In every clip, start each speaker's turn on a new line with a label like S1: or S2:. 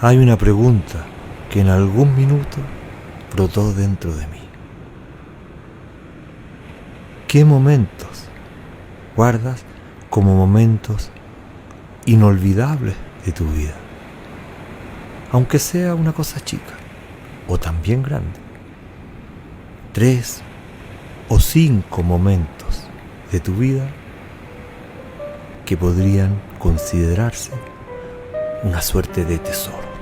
S1: hay una pregunta que en algún minuto brotó dentro de mí. ¿Qué momentos guardas como momentos inolvidables de tu vida? Aunque sea una cosa chica o también grande. 3 o 5 momentos de tu vida que podrían considerarse una suerte de tesoro.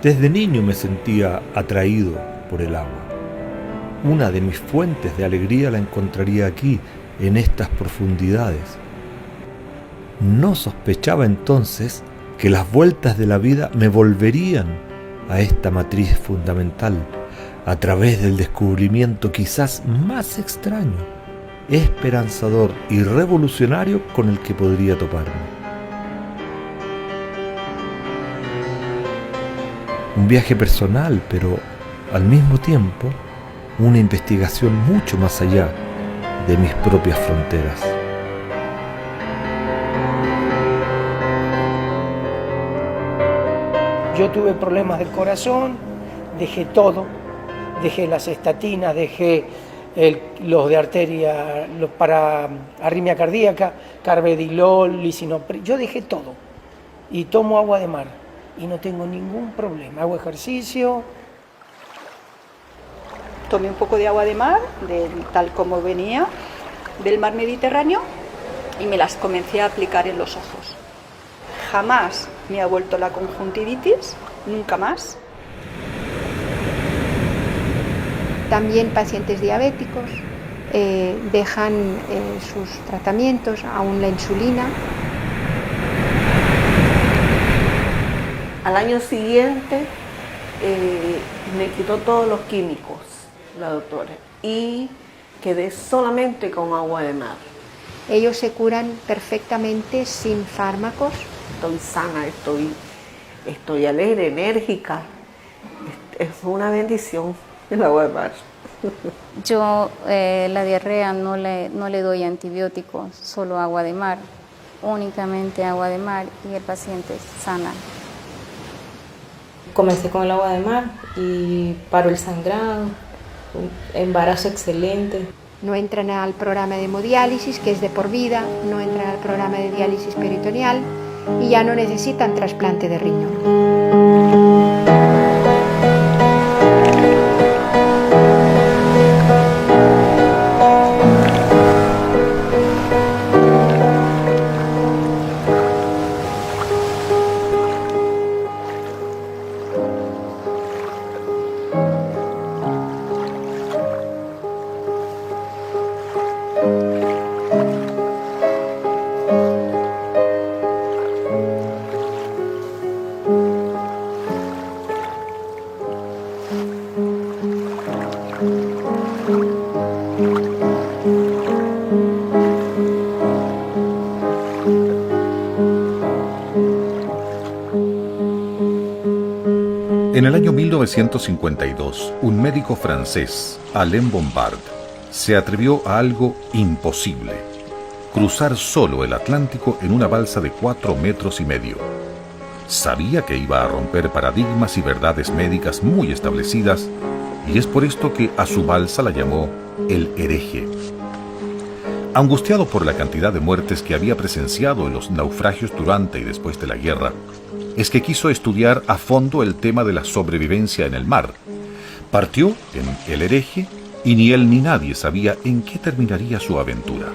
S1: Desde niño me sentía atraído por el agua. Una de mis fuentes de alegría la encontraría aquí, en estas profundidades. No sospechaba entonces que las vueltas de la vida me volverían a esta matriz fundamental a través del descubrimiento quizás más extraño, esperanzador y revolucionario con el que podría toparme. Un viaje personal, pero al mismo tiempo una investigación mucho más allá de mis propias fronteras.
S2: Yo tuve problemas del corazón, dejé todo, dejé las estatinas, dejé los de arteria, los para arritmia cardíaca, carvedilol, lisinopril, yo dejé todo y tomo agua de mar y no tengo ningún problema, hago ejercicio.
S3: Tomé un poco de agua de mar, tal como venía del mar Mediterráneo, y me las comencé a aplicar en los ojos. Jamás me ha vuelto la conjuntivitis, nunca más.
S4: También pacientes diabéticos dejan sus tratamientos, aún la insulina.
S5: Al año siguiente me quitó todos los químicos la doctora y quedé solamente con agua de mar.
S4: Ellos se curan perfectamente sin fármacos.
S5: Estoy sana, estoy alegre, enérgica. Es una bendición el agua de mar.
S6: Yo la diarrea no le doy antibióticos, solo agua de mar, únicamente agua de mar y el paciente sana.
S7: Comencé con el agua de mar y paró el sangrado, un embarazo excelente.
S4: No entran al programa de hemodiálisis, que es de por vida, no entran al programa de diálisis peritoneal y ya no necesitan trasplante de riñón.
S8: En el año 1952, un médico francés, Alain Bombard, se atrevió a algo imposible: cruzar solo el Atlántico en una balsa de 4,5 metros. Sabía que iba a romper paradigmas y verdades médicas muy establecidas, y es por esto que a su balsa la llamó el hereje. Angustiado por la cantidad de muertes que había presenciado en los naufragios durante y después de la guerra, es que quiso estudiar a fondo el tema de la sobrevivencia en el mar. Partió en el hereje y ni él ni nadie sabía en qué terminaría su aventura.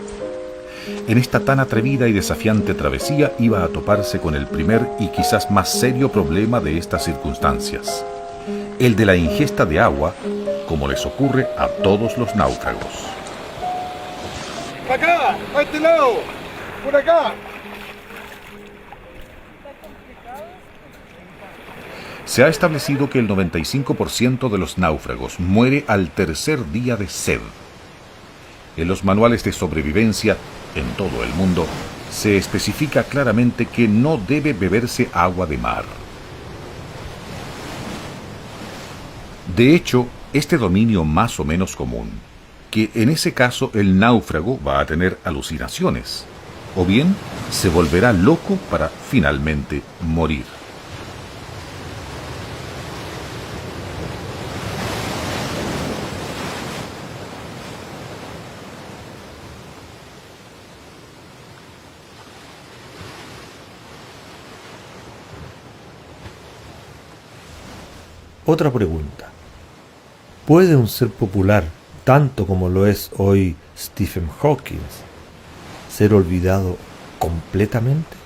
S8: En esta tan atrevida y desafiante travesía iba a toparse con el primer y quizás más serio problema de estas circunstancias: el de la ingesta de agua, como les ocurre a todos los náufragos.
S9: ¡Acá! ¡A este lado! ¡Por acá!
S8: Se ha establecido que el 95% de los náufragos muere al tercer día de sed. En los manuales de sobrevivencia en todo el mundo se especifica claramente que no debe beberse agua de mar. De hecho, este dominio más o menos común, que en ese caso el náufrago va a tener alucinaciones, o bien se volverá loco para finalmente morir.
S1: Otra pregunta. ¿Puede un ser popular, tanto como lo es hoy Stephen Hawking, ser olvidado completamente?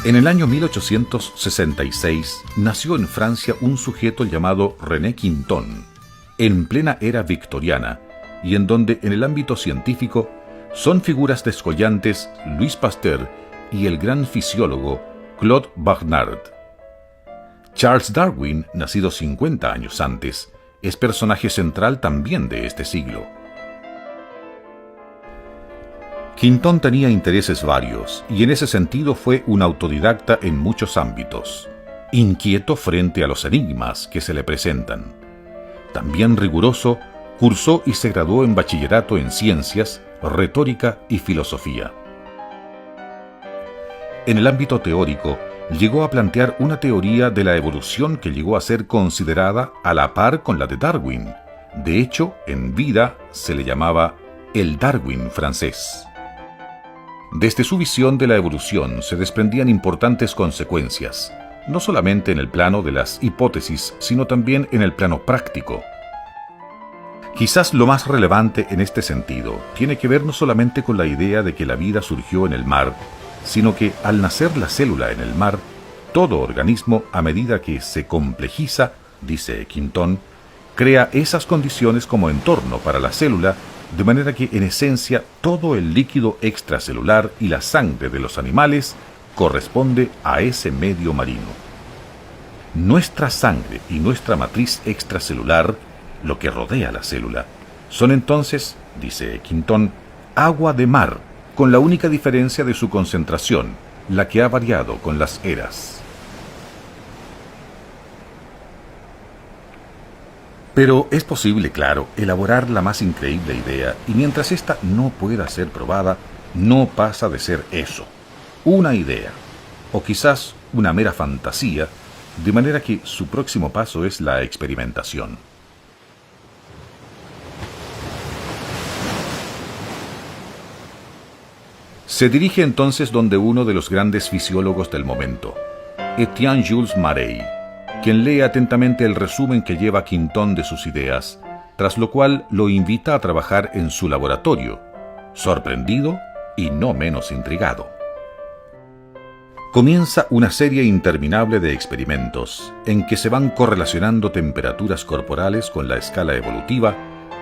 S8: En el año 1866 nació en Francia un sujeto llamado René Quinton, en plena era victoriana, y en donde en el ámbito científico son figuras descollantes Louis Pasteur y el gran fisiólogo Claude Barnard. Charles Darwin, nacido 50 años antes, es personaje central también de este siglo. Quinton tenía intereses varios y en ese sentido fue un autodidacta en muchos ámbitos, inquieto frente a los enigmas que se le presentan. También riguroso, cursó y se graduó en bachillerato en ciencias, retórica y filosofía. En el ámbito teórico, llegó a plantear una teoría de la evolución que llegó a ser considerada a la par con la de Darwin. De hecho, en vida se le llamaba el Darwin francés. Desde su visión de la evolución se desprendían importantes consecuencias, no solamente en el plano de las hipótesis, sino también en el plano práctico. Quizás lo más relevante en este sentido tiene que ver no solamente con la idea de que la vida surgió en el mar, sino que al nacer la célula en el mar, todo organismo, a medida que se complejiza, dice Quinton, crea esas condiciones como entorno para la célula, de manera que en esencia todo el líquido extracelular y la sangre de los animales corresponde a ese medio marino. Nuestra sangre y nuestra matriz extracelular, lo que rodea la célula, son entonces, dice Quinton, agua de mar, con la única diferencia de su concentración, la que ha variado con las eras. Pero es posible, claro, elaborar la más increíble idea, y mientras ésta no pueda ser probada, no pasa de ser eso, una idea, o quizás una mera fantasía, de manera que su próximo paso es la experimentación. Se dirige entonces donde uno de los grandes fisiólogos del momento, Étienne Jules Marey, quien lee atentamente el resumen que lleva Quinton de sus ideas, tras lo cual lo invita a trabajar en su laboratorio, sorprendido y no menos intrigado. Comienza una serie interminable de experimentos en que se van correlacionando temperaturas corporales con la escala evolutiva,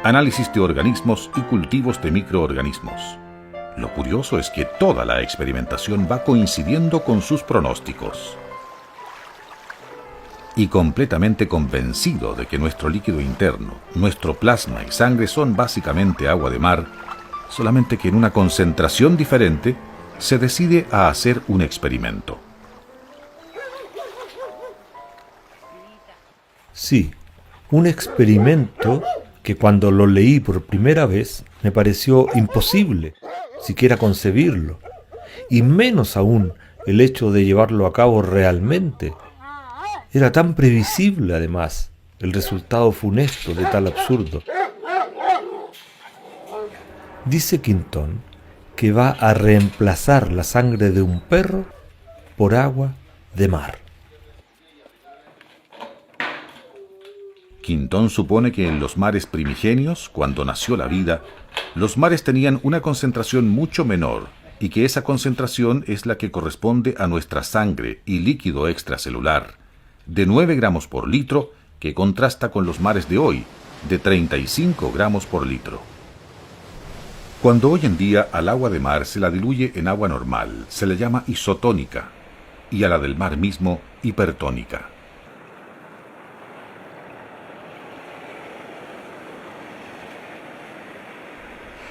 S8: análisis de organismos y cultivos de microorganismos. Lo curioso es que toda la experimentación va coincidiendo con sus pronósticos. Y completamente convencido de que nuestro líquido interno, nuestro plasma y sangre son básicamente agua de mar, solamente que en una concentración diferente, se decide a hacer un experimento.
S1: Sí, un experimento que cuando lo leí por primera vez me pareció imposible siquiera concebirlo, y menos aún el hecho de llevarlo a cabo realmente. Era tan previsible, además, el resultado funesto de tal absurdo. Dice Quinton que va a reemplazar la sangre de un perro por agua de mar.
S8: Quinton supone que en los mares primigenios, cuando nació la vida, los mares tenían una concentración mucho menor y que esa concentración es la que corresponde a nuestra sangre y líquido extracelular, de 9 gramos por litro, que contrasta con los mares de hoy, de 35 gramos por litro. Cuando hoy en día al agua de mar se la diluye en agua normal, se le llama isotónica, y a la del mar mismo, hipertónica.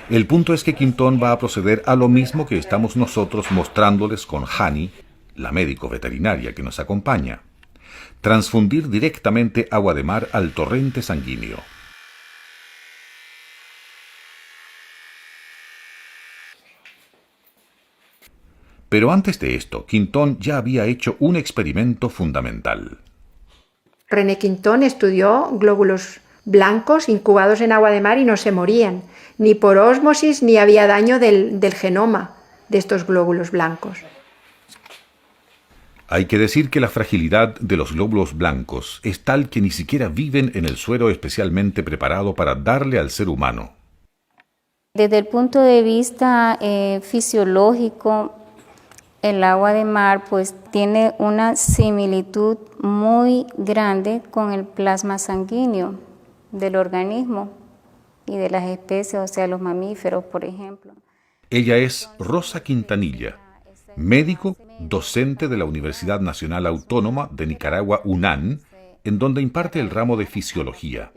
S8: El punto es que Quintón va a proceder a lo mismo que estamos nosotros mostrándoles con Hani, la médico veterinaria que nos acompaña: transfundir directamente agua de mar al torrente sanguíneo. Pero antes de esto, Quintón ya había hecho un experimento fundamental.
S4: René Quintón estudió glóbulos blancos incubados en agua de mar y no se morían, ni por ósmosis ni había daño del genoma de estos glóbulos blancos.
S8: Hay que decir que la fragilidad de los glóbulos blancos es tal que ni siquiera viven en el suero especialmente preparado para darle al ser humano.
S6: Desde el punto de vista fisiológico, el agua de mar pues tiene una similitud muy grande con el plasma sanguíneo del organismo y de las especies, o sea, los mamíferos, por ejemplo.
S8: Ella es Rosa Quintanilla, médico, docente de la Universidad Nacional Autónoma de Nicaragua, UNAN, en donde imparte el ramo de fisiología.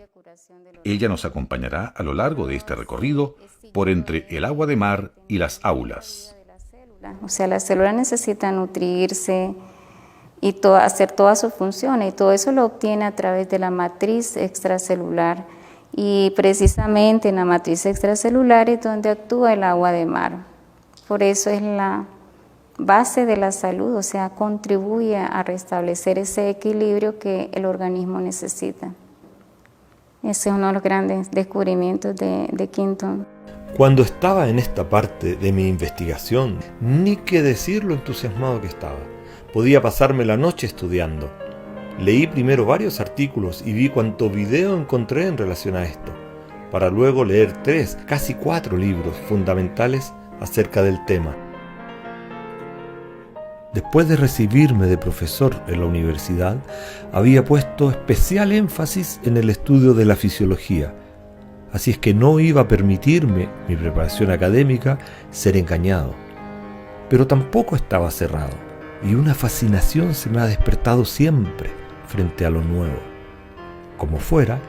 S8: Ella nos acompañará a lo largo de este recorrido por entre el agua de mar y las aulas.
S6: O sea, la célula necesita nutrirse y hacer todas sus funciones, y todo eso lo obtiene a través de la matriz extracelular. Y precisamente en la matriz extracelular es donde actúa el agua de mar. Por eso es la base de la salud, o sea, contribuye a restablecer ese equilibrio que el organismo necesita. Ese es uno de los grandes descubrimientos de Quintón.
S1: Cuando estaba en esta parte de mi investigación, ni qué decir lo entusiasmado que estaba. Podía pasarme la noche estudiando. Leí primero varios artículos y vi cuánto video encontré en relación a esto, para luego leer 3, casi 4 libros fundamentales acerca del tema. Después de recibirme de profesor en la universidad, había puesto especial énfasis en el estudio de la fisiología. Así es que no iba a permitirme, mi preparación académica, ser engañado. Pero tampoco estaba cerrado, y una fascinación se me ha despertado siempre frente a lo nuevo. Como fuera,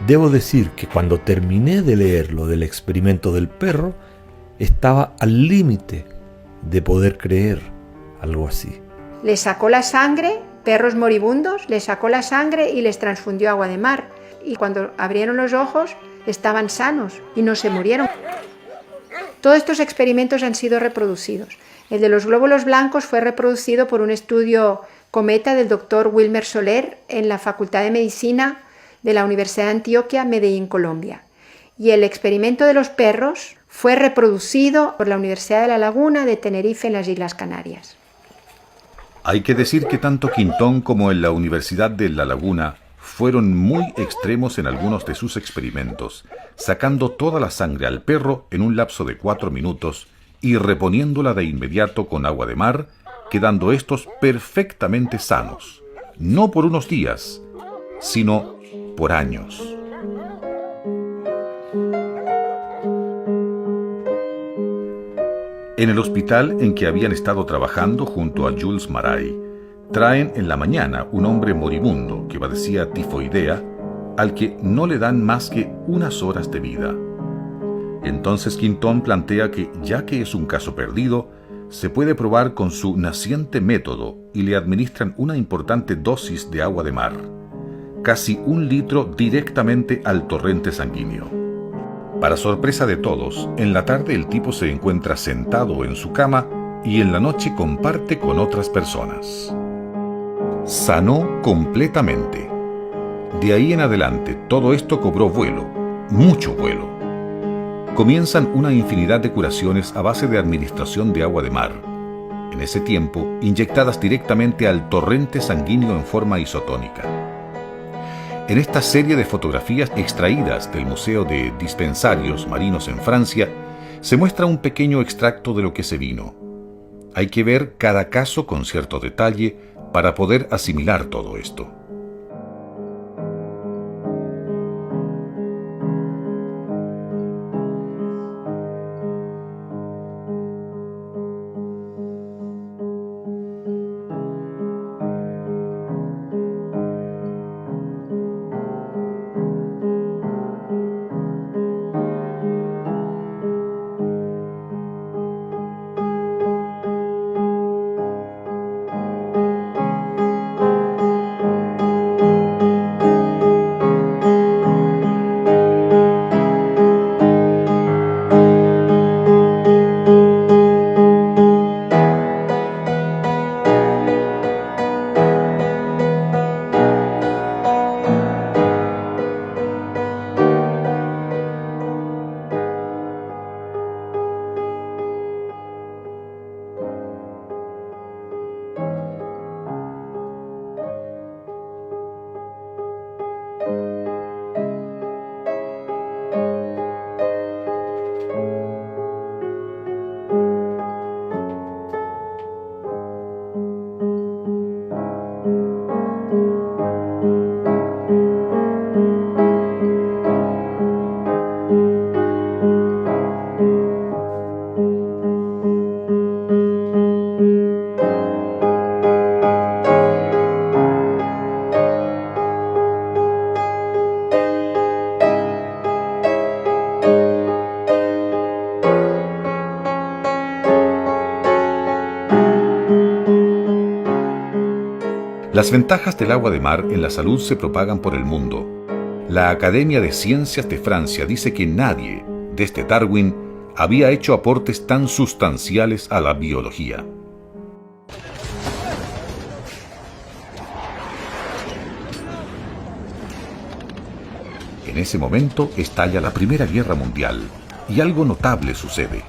S1: debo decir que cuando terminé de leer lo del experimento del perro, estaba al límite de poder creer algo así.
S4: Les sacó la sangre, perros moribundos, les sacó la sangre y les transfundió agua de mar. Y cuando abrieron los ojos, estaban sanos y no se murieron. Todos estos experimentos han sido reproducidos. El de los glóbulos blancos fue reproducido por un estudio cometa del doctor Wilmer Soler en la Facultad de Medicina de la Universidad de Antioquia, Medellín, Colombia. Y el experimento de los perros fue reproducido por la Universidad de La Laguna de Tenerife en las Islas Canarias.
S8: Hay que decir que tanto Quintón como en la Universidad de La Laguna fueron muy extremos en algunos de sus experimentos, sacando toda la sangre al perro en un lapso de 4 minutos y reponiéndola de inmediato con agua de mar, quedando estos perfectamente sanos, no por unos días, sino por años. En el hospital en que habían estado trabajando junto a Jules Marais, traen en la mañana un hombre moribundo que padecía tifoidea, al que no le dan más que unas horas de vida. Entonces Quintón plantea que, ya que es un caso perdido, se puede probar con su naciente método y le administran una importante dosis de agua de mar, casi 1 litro directamente al torrente sanguíneo. Para sorpresa de todos, en la tarde el tipo se encuentra sentado en su cama y en la noche comparte con otras personas. Sanó completamente. De ahí en adelante, todo esto cobró vuelo, mucho vuelo. Comienzan una infinidad de curaciones a base de administración de agua de mar, en ese tiempo inyectadas directamente al torrente sanguíneo en forma isotónica. En esta serie de fotografías extraídas del Museo de Dispensarios Marinos en Francia, se muestra un pequeño extracto de lo que se vino. Hay que ver cada caso con cierto detalle para poder asimilar todo esto. Las ventajas del agua de mar en la salud se propagan por el mundo. La Academia de Ciencias de Francia dice que nadie, desde Darwin, había hecho aportes tan sustanciales a la biología. En ese momento estalla la Primera Guerra Mundial y algo notable sucede.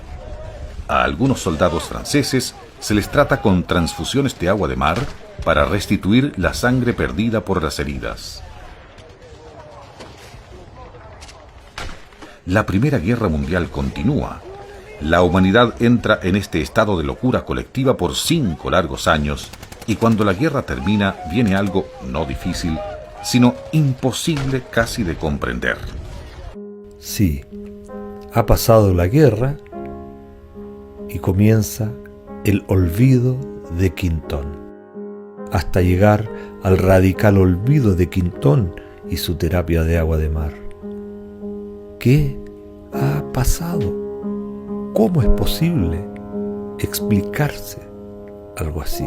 S8: A algunos soldados franceses se les trata con transfusiones de agua de mar para restituir la sangre perdida por las heridas. La Primera Guerra Mundial continúa. La humanidad entra en este estado de locura colectiva por 5 largos años y cuando la guerra termina viene algo no difícil, sino imposible casi de comprender.
S1: Sí, ha pasado la guerra y comienza el olvido de Quintón, hasta llegar al radical olvido de Quintón y su terapia de agua de mar. ¿Qué ha pasado? ¿Cómo es posible explicarse algo así?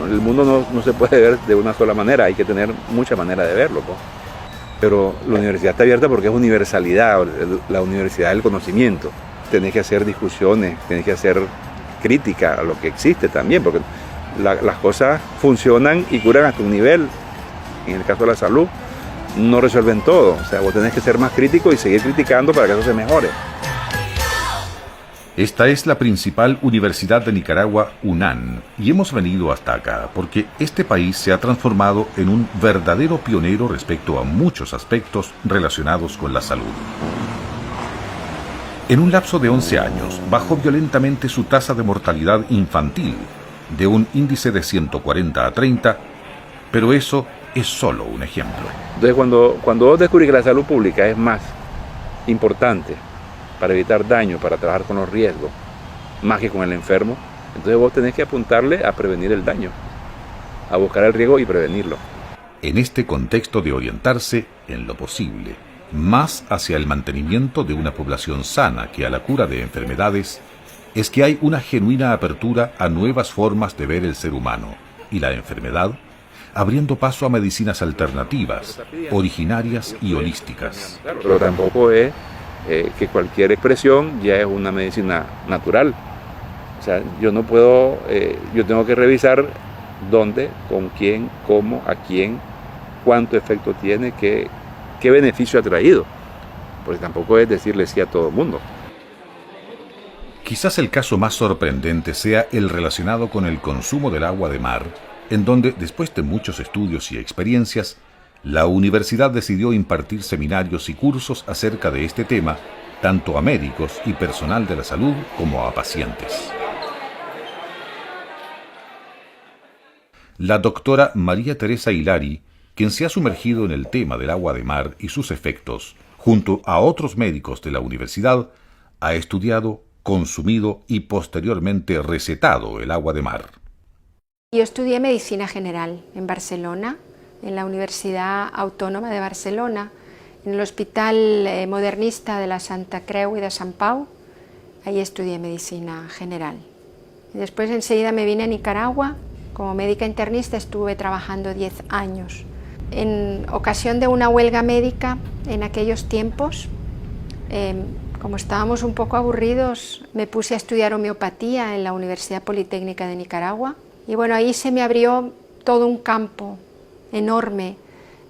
S10: El mundo no se puede ver de una sola manera, hay que tener mucha manera de verlo, ¿no? Pero la universidad está abierta porque es universalidad, la universidad del conocimiento. Tenés que hacer discusiones, tenés que hacer crítica a lo que existe también, porque las cosas funcionan y curan hasta un nivel. En el caso de la salud, no resuelven todo. O sea, vos tenés que ser más crítico y seguir criticando para que eso se mejore.
S8: Esta es la principal universidad de Nicaragua, UNAN, y hemos venido hasta acá porque este país se ha transformado en un verdadero pionero respecto a muchos aspectos relacionados con la salud. En un lapso de 11 años, bajó violentamente su tasa de mortalidad infantil, de un índice de 140 a 30, pero eso es solo un ejemplo.
S10: Entonces, cuando vos descubrís que la salud pública es más importante para evitar daño, para trabajar con los riesgos, más que con el enfermo, entonces vos tenés que apuntarle a prevenir el daño, a buscar el riesgo y prevenirlo.
S8: En este contexto de orientarse, en lo posible, más hacia el mantenimiento de una población sana que a la cura de enfermedades, es que hay una genuina apertura a nuevas formas de ver el ser humano y la enfermedad, abriendo paso a medicinas alternativas, originarias y holísticas.
S10: Pero tampoco es que cualquier expresión ya es una medicina natural. O sea, yo no puedo, yo tengo que revisar dónde, con quién, cómo, a quién, cuánto efecto tiene, qué beneficio ha traído. Porque tampoco es decirle sí a todo el mundo.
S8: Quizás el caso más sorprendente sea el relacionado con el consumo del agua de mar, en donde, después de muchos estudios y experiencias, la universidad decidió impartir seminarios y cursos acerca de este tema, tanto a médicos y personal de la salud como a pacientes. La doctora María Teresa Hilari, quien se ha sumergido en el tema del agua de mar y sus efectos, junto a otros médicos de la universidad, ha estudiado, consumido y posteriormente recetado el agua de mar.
S4: Yo estudié medicina general en Barcelona, en la Universidad Autónoma de Barcelona, en el Hospital Modernista de la Santa Creu y de Sant Pau. Ahí estudié medicina general. Y después enseguida me vine a Nicaragua. Como médica internista estuve trabajando 10 años. En ocasión de una huelga médica en aquellos tiempos, como estábamos un poco aburridos, me puse a estudiar homeopatía en la Universidad Politécnica de Nicaragua. Y bueno, ahí se me abrió todo un campo enorme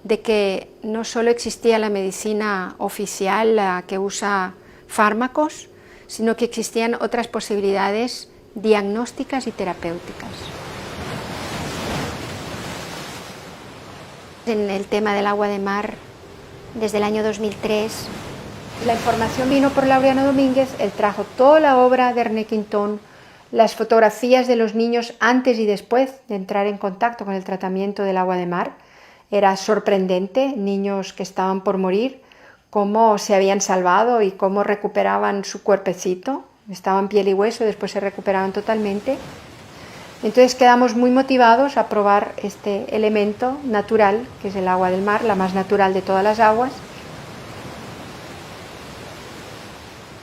S4: de que no solo existía la medicina oficial, la que usa fármacos, sino que existían otras posibilidades diagnósticas y terapéuticas. En el tema del agua de mar, desde el año 2003, la información vino por Laureano Domínguez. Él trajo toda la obra de René Quintón, las fotografías de los niños antes y después de entrar en contacto con el tratamiento del agua de mar. Era sorprendente, niños que estaban por morir, cómo se habían salvado y cómo recuperaban su cuerpecito. Estaban piel y hueso, después se recuperaban totalmente. Entonces quedamos muy motivados a probar este elemento natural, que es el agua del mar, la más natural de todas las aguas.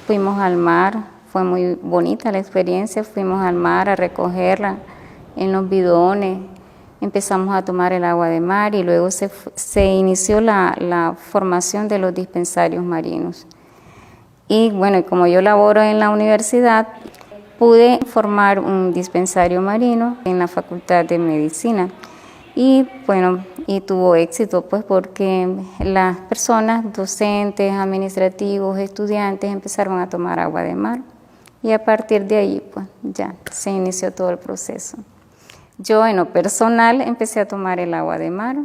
S6: Fuimos al mar, fue muy bonita la experiencia, fuimos al mar a recogerla en los bidones, empezamos a tomar el agua de mar y luego se inició la formación de los dispensarios marinos. Y bueno, como yo laboro en la universidad, pude formar un dispensario marino en la Facultad de Medicina y bueno, y tuvo éxito pues porque las personas, docentes, administrativos, estudiantes empezaron a tomar agua de mar y a partir de ahí pues ya se inició todo el proceso. Yo en lo personal empecé a tomar el agua de mar.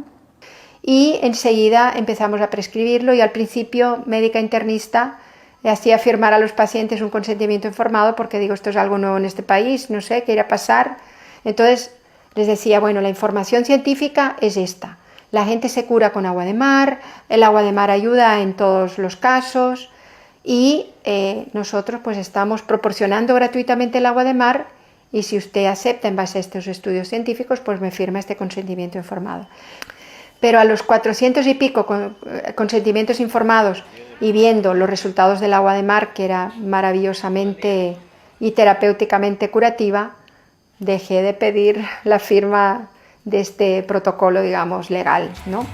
S4: Y enseguida empezamos a prescribirlo y al principio médica internista le hacía firmar a los pacientes un consentimiento informado porque digo, esto es algo nuevo en este país, no sé qué irá a pasar. Entonces les decía, bueno, la información científica es esta. La gente se cura con agua de mar, el agua de mar ayuda en todos los casos y nosotros pues estamos proporcionando gratuitamente el agua de mar y si usted acepta en base a estos estudios científicos, pues me firma este consentimiento informado. Pero a los 400 y pico consentimientos informados y viendo los resultados del agua de mar, que era maravillosamente y terapéuticamente curativa, dejé de pedir la firma de este protocolo, digamos, legal, ¿no?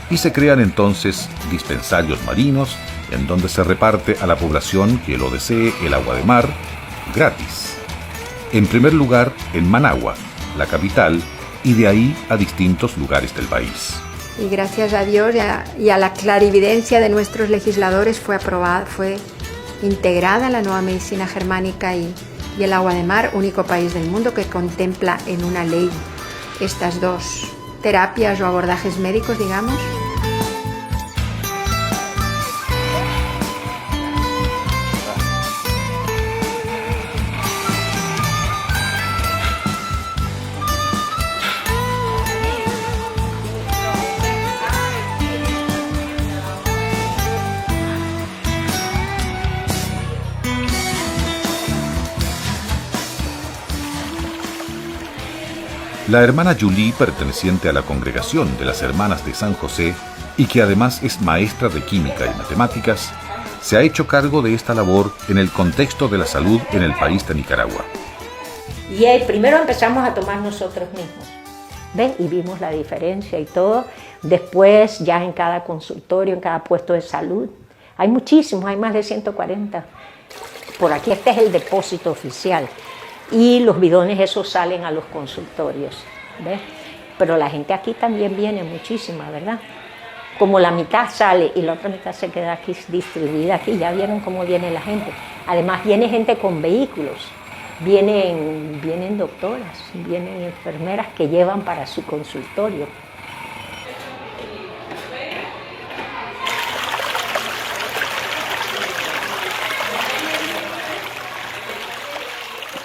S8: Y se crean entonces dispensarios marinos en donde se reparte a la población que lo desee el agua de mar gratis. En primer lugar, en Managua, la capital, y de ahí a distintos lugares del país.
S4: Y gracias a Dios y a la clarividencia de nuestros legisladores fue integrada la nueva medicina germánica y el agua de mar, único país del mundo que contempla en una ley estas dos terapias o abordajes médicos, digamos.
S8: La hermana Julie, perteneciente a la congregación de las Hermanas de San José y que además es maestra de química y matemáticas, se ha hecho cargo de esta labor en el contexto de la salud en el país de Nicaragua.
S11: Y primero empezamos a tomar nosotros mismos, ¿ves? Y vimos la diferencia y todo. Después ya en cada consultorio, en cada puesto de salud, hay muchísimos, hay más de 140. Por aquí este es el depósito oficial. Y los bidones esos salen a los consultorios, ¿ves? Pero la gente aquí también viene muchísima, ¿verdad? Como la mitad sale y la otra mitad se queda aquí distribuida aquí, ya vieron cómo viene la gente. Además viene gente con vehículos, vienen doctoras, vienen enfermeras que llevan para su consultorio.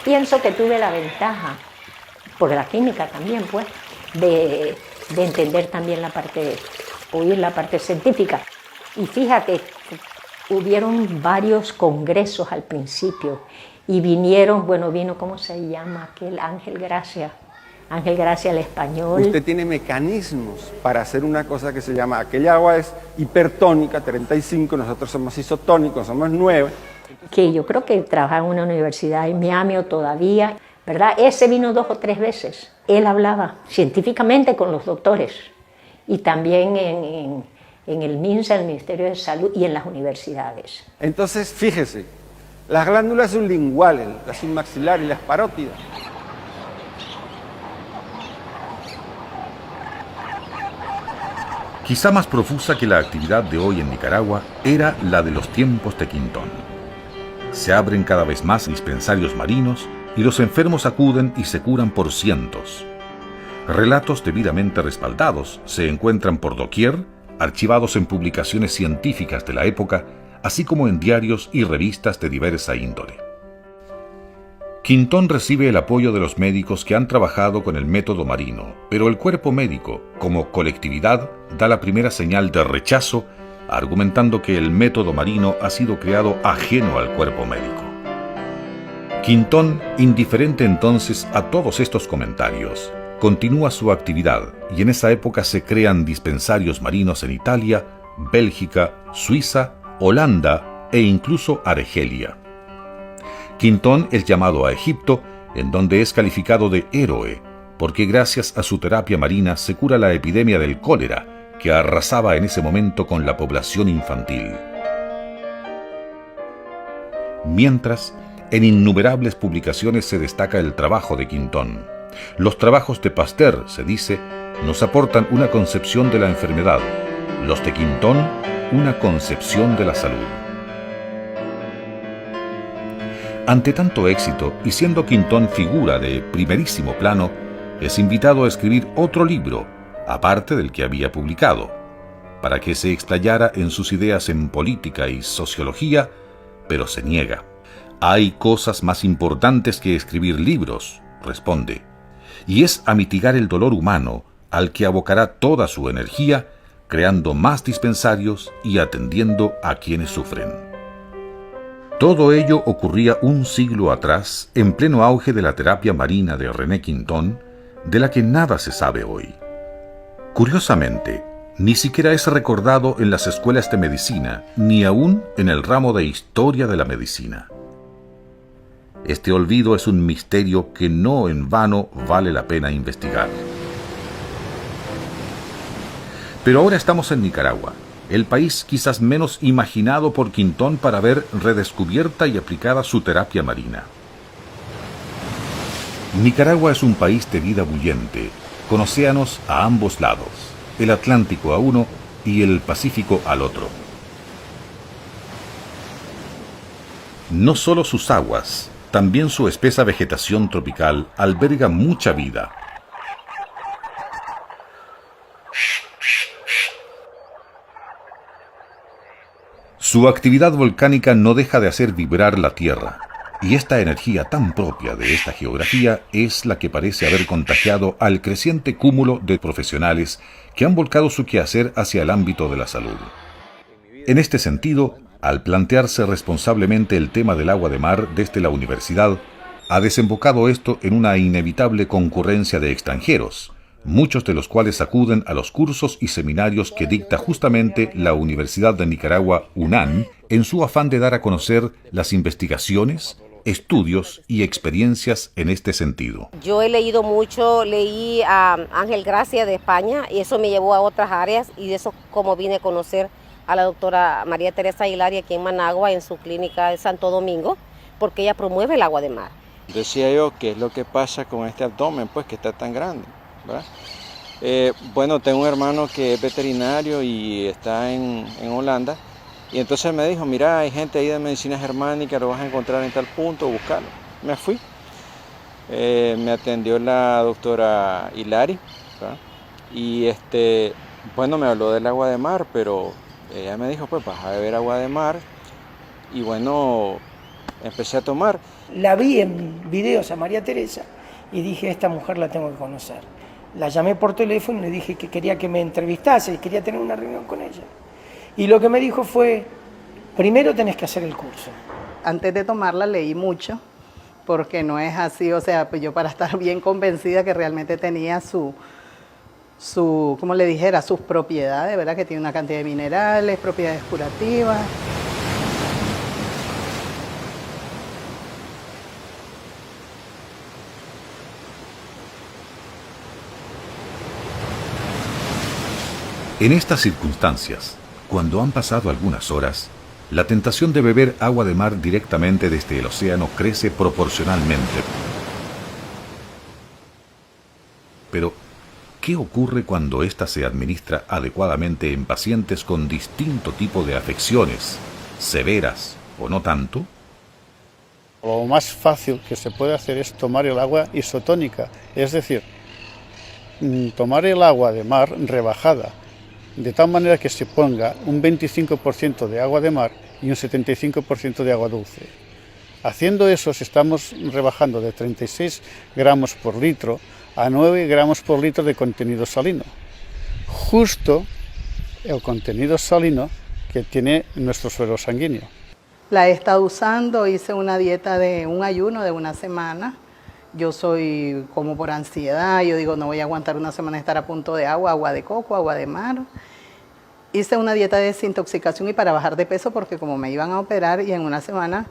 S11: Pienso que tuve la ventaja, por la química también, pues, de entender también oír la parte científica. Y fíjate, hubieron varios congresos al principio y vino, ¿cómo se llama? Aquel Ángel Gracia el español.
S9: Usted tiene mecanismos para hacer una cosa que se llama, aquella agua es hipertónica, 35, nosotros somos isotónicos, somos 9.
S11: Que yo creo que trabaja en una universidad en Miami o todavía, ¿verdad? Ese vino 2 o 3 veces. Él hablaba científicamente con los doctores y también en el MINSA, el Ministerio de Salud, y en las universidades.
S9: Entonces, fíjese, las glándulas sublinguales, las submaxilares y las parótidas.
S8: Quizá más profusa que la actividad de hoy en Nicaragua era la de los tiempos de Quintón. Se abren cada vez más dispensarios marinos y los enfermos acuden y se curan por cientos. Relatos debidamente respaldados se encuentran por doquier, archivados en publicaciones científicas de la época, así como en diarios y revistas de diversa índole. Quintón recibe el apoyo de los médicos que han trabajado con el método marino, pero el cuerpo médico, como colectividad, da la primera señal de rechazo, argumentando que el método marino ha sido creado ajeno al cuerpo médico. Quintón, indiferente entonces a todos estos comentarios, continúa su actividad y en esa época se crean dispensarios marinos en Italia, Bélgica, Suiza, Holanda e incluso Argelia. Quintón es llamado a Egipto, en donde es calificado de héroe, porque gracias a su terapia marina se cura la epidemia del cólera, que arrasaba en ese momento con la población infantil. Mientras, en innumerables publicaciones se destaca el trabajo de Quintón. Los trabajos de Pasteur, se dice, nos aportan una concepción de la enfermedad, los de Quintón, una concepción de la salud. Ante tanto éxito, y siendo Quintón figura de primerísimo plano, es invitado a escribir otro libro, aparte del que había publicado, para que se explayara en sus ideas en política y sociología, pero se niega. Hay cosas más importantes que escribir libros, responde, y es a mitigar el dolor humano al que abocará toda su energía, creando más dispensarios y atendiendo a quienes sufren. Todo ello ocurría un siglo atrás, en pleno auge de la terapia marina de René Quintón, de la que nada se sabe hoy. Curiosamente, ni siquiera es recordado en las escuelas de medicina, ni aún en el ramo de historia de la medicina. Este olvido es un misterio que no en vano vale la pena investigar. Pero ahora estamos en Nicaragua, el país quizás menos imaginado por Quintón para ver redescubierta y aplicada su terapia marina. Nicaragua es un país de vida bullente, con océanos a ambos lados, el Atlántico a uno y el Pacífico al otro. No solo sus aguas, también su espesa vegetación tropical alberga mucha vida. Su actividad volcánica no deja de hacer vibrar la tierra, y esta energía tan propia de esta geografía es la que parece haber contagiado al creciente cúmulo de profesionales que han volcado su quehacer hacia el ámbito de la salud. En este sentido, al plantearse responsablemente el tema del agua de mar desde la universidad, ha desembocado esto en una inevitable concurrencia de extranjeros, muchos de los cuales acuden a los cursos y seminarios que dicta justamente la Universidad de Nicaragua, UNAN, en su afán de dar a conocer las investigaciones, estudios y experiencias en este sentido.
S12: Yo he leído mucho, leí a Ángel Gracia de España y eso me llevó a otras áreas y de eso como vine a conocer a la doctora María Teresa Aguilar aquí en Managua, en su clínica de Santo Domingo, porque ella promueve el agua de mar.
S9: Decía yo, ¿qué es lo que pasa con este abdomen, pues, que está tan grande? ¿Verdad? Bueno, tengo un hermano que es veterinario y está en Holanda, y entonces me dijo, mira, hay gente ahí de medicina germánica, lo vas a encontrar en tal punto, buscarlo. Me fui. Me atendió la doctora Hilari, ¿verdad? Y bueno, me habló del agua de mar, pero ella me dijo, pues vas a beber agua de mar, y bueno, empecé a tomar.
S2: La vi en videos a María Teresa y dije, esta mujer la tengo que conocer. La llamé por teléfono y le dije que quería que me entrevistase y quería tener una reunión con ella. Y lo que me dijo fue, primero tenés que hacer el curso.
S13: Antes de tomarla leí mucho, porque no es así, o sea, pues yo para estar bien convencida que realmente tenía su como le dijera, sus propiedades, ¿verdad? Que tiene una cantidad de minerales, propiedades curativas.
S8: En estas circunstancias, cuando han pasado algunas horas, la tentación de beber agua de mar directamente desde el océano crece proporcionalmente. Pero, ¿qué ocurre cuando ésta se administra adecuadamente en pacientes con distinto tipo de afecciones, severas o no tanto?
S14: Lo más fácil que se puede hacer es tomar el agua isotónica, es decir, tomar el agua de mar rebajada, de tal manera que se ponga un 25% de agua de mar y un 75% de agua dulce. Haciendo eso, estamos rebajando de 36 gramos por litro a 9 gramos por litro de contenido salino. Justo el contenido salino que tiene nuestro suero sanguíneo.
S13: La he estado usando, hice una dieta de un ayuno de una semana. Yo soy como por ansiedad, yo digo no voy a aguantar una semana estar a punto de agua de coco, agua de mar. Hice una dieta de desintoxicación y para bajar de peso porque como me iban a operar y en una semana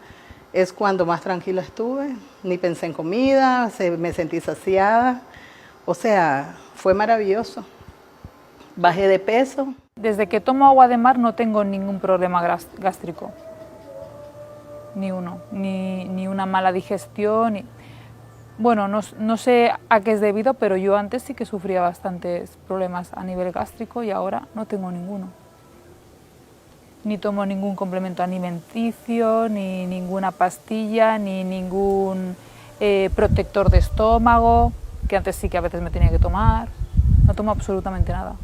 S13: es cuando más tranquila estuve, ni pensé en comida, me sentí saciada, o sea, fue maravilloso. Bajé de peso.
S15: Desde que tomo agua de mar no tengo ningún problema gástrico, ni uno, ni una mala digestión. Bueno, no sé a qué es debido, pero yo antes sí que sufría bastantes problemas a nivel gástrico y ahora no tengo ninguno. Ni tomo ningún complemento alimenticio, ni ninguna pastilla, ni ningún protector de estómago, que antes sí que a veces me tenía que tomar. No tomo absolutamente nada.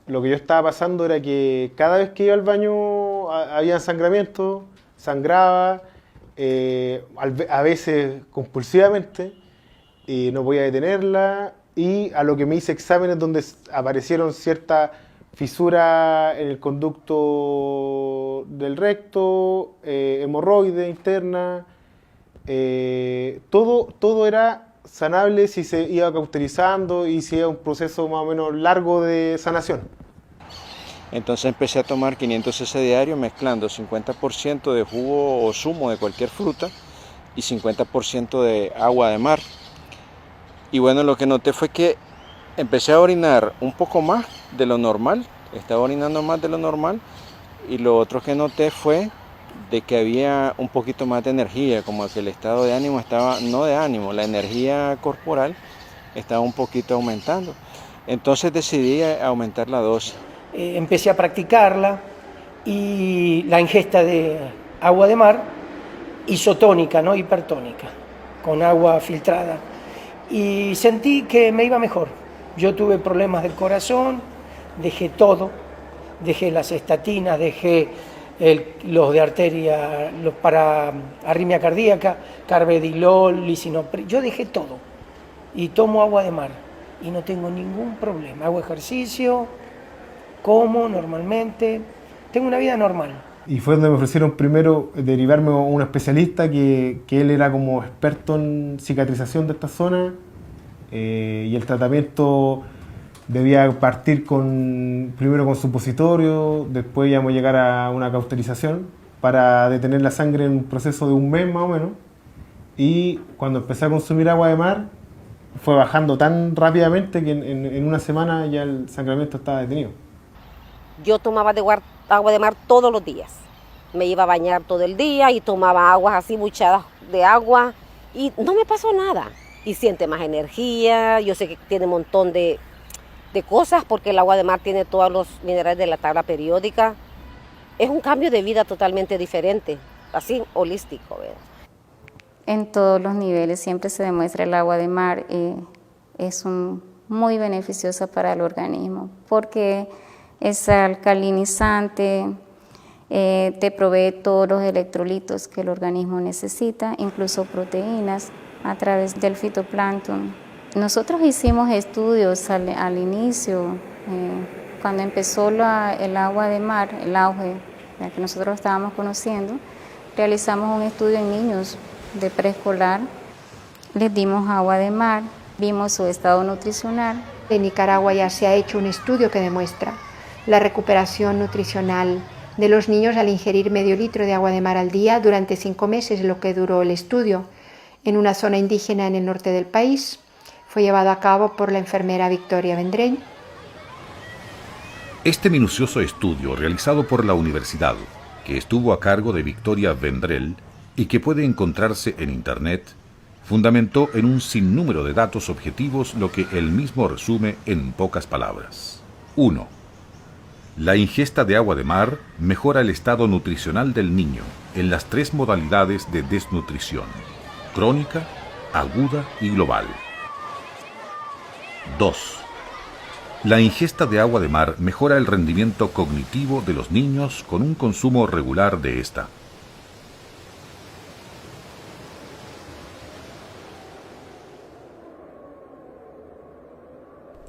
S16: Lo que yo estaba pasando era que cada vez que iba al baño había sangramiento, sangraba, a veces compulsivamente, y no podía detenerla, y a lo que me hice exámenes donde aparecieron cierta fisura en el conducto del recto, hemorroide interna, todo era sanable si se iba cauterizando y si era un proceso más o menos largo de sanación.
S9: Entonces empecé a tomar 500 cc diario mezclando 50% de jugo o zumo de cualquier fruta y 50% de agua de mar. Y bueno, lo que noté fue que empecé a orinar un poco más de lo normal, estaba orinando más de lo normal, y lo otro que noté fue de que había un poquito más de energía, como que el estado de ánimo estaba, no de ánimo, la energía corporal estaba un poquito aumentando. Entonces decidí aumentar la dosis.
S2: Empecé a practicarla y la ingesta de agua de mar isotónica, no hipertónica, con agua filtrada. Y sentí que me iba mejor. Yo tuve problemas del corazón, dejé todo, dejé las estatinas, dejé los de arteria, los para arritmia cardíaca, carvedilol, lisinopril, yo dejé todo y tomo agua de mar y no tengo ningún problema. Hago ejercicio, como normalmente, tengo una vida normal.
S16: Y fue donde me ofrecieron primero derivarme a un especialista que él era como experto en cicatrización de esta zona, y el tratamiento debía partir primero con supositorio, después íbamos a llegar a una cauterización para detener la sangre en un proceso de un mes más o menos. Y cuando empecé a consumir agua de mar fue bajando tan rápidamente que en una semana ya el sangramiento estaba detenido.
S12: Yo tomaba agua de mar todos los días. Me iba a bañar todo el día y tomaba aguas así buchadas de agua y no me pasó nada. Y siente más energía, yo sé que tiene un montón de cosas porque el agua de mar tiene todos los minerales de la tabla periódica. Es un cambio de vida totalmente diferente, así holístico, ¿verdad?
S6: En todos los niveles siempre se demuestra el agua de mar es muy beneficiosa para el organismo porque es alcalinizante, te provee todos los electrolitos que el organismo necesita, incluso proteínas a través del fitoplancton. Nosotros hicimos estudios al inicio, cuando empezó el agua de mar, el auge, que nosotros estábamos conociendo, realizamos un estudio en niños de preescolar, les dimos agua de mar, vimos su estado nutricional.
S4: En Nicaragua ya se ha hecho un estudio que demuestra la recuperación nutricional de los niños al ingerir medio litro de agua de mar al día durante 5 meses, lo que duró el estudio, en una zona indígena en el norte del país. Fue llevado a cabo por la enfermera Victoria Vendrell.
S8: Este minucioso estudio realizado por la universidad, que estuvo a cargo de Victoria Vendrell y que puede encontrarse en Internet, fundamentó en un sinnúmero de datos objetivos lo que él mismo resume en pocas palabras. 1. La ingesta de agua de mar mejora el estado nutricional del niño en las 3 modalidades de desnutrición: crónica, aguda y global. 2. La ingesta de agua de mar mejora el rendimiento cognitivo de los niños con un consumo regular de esta.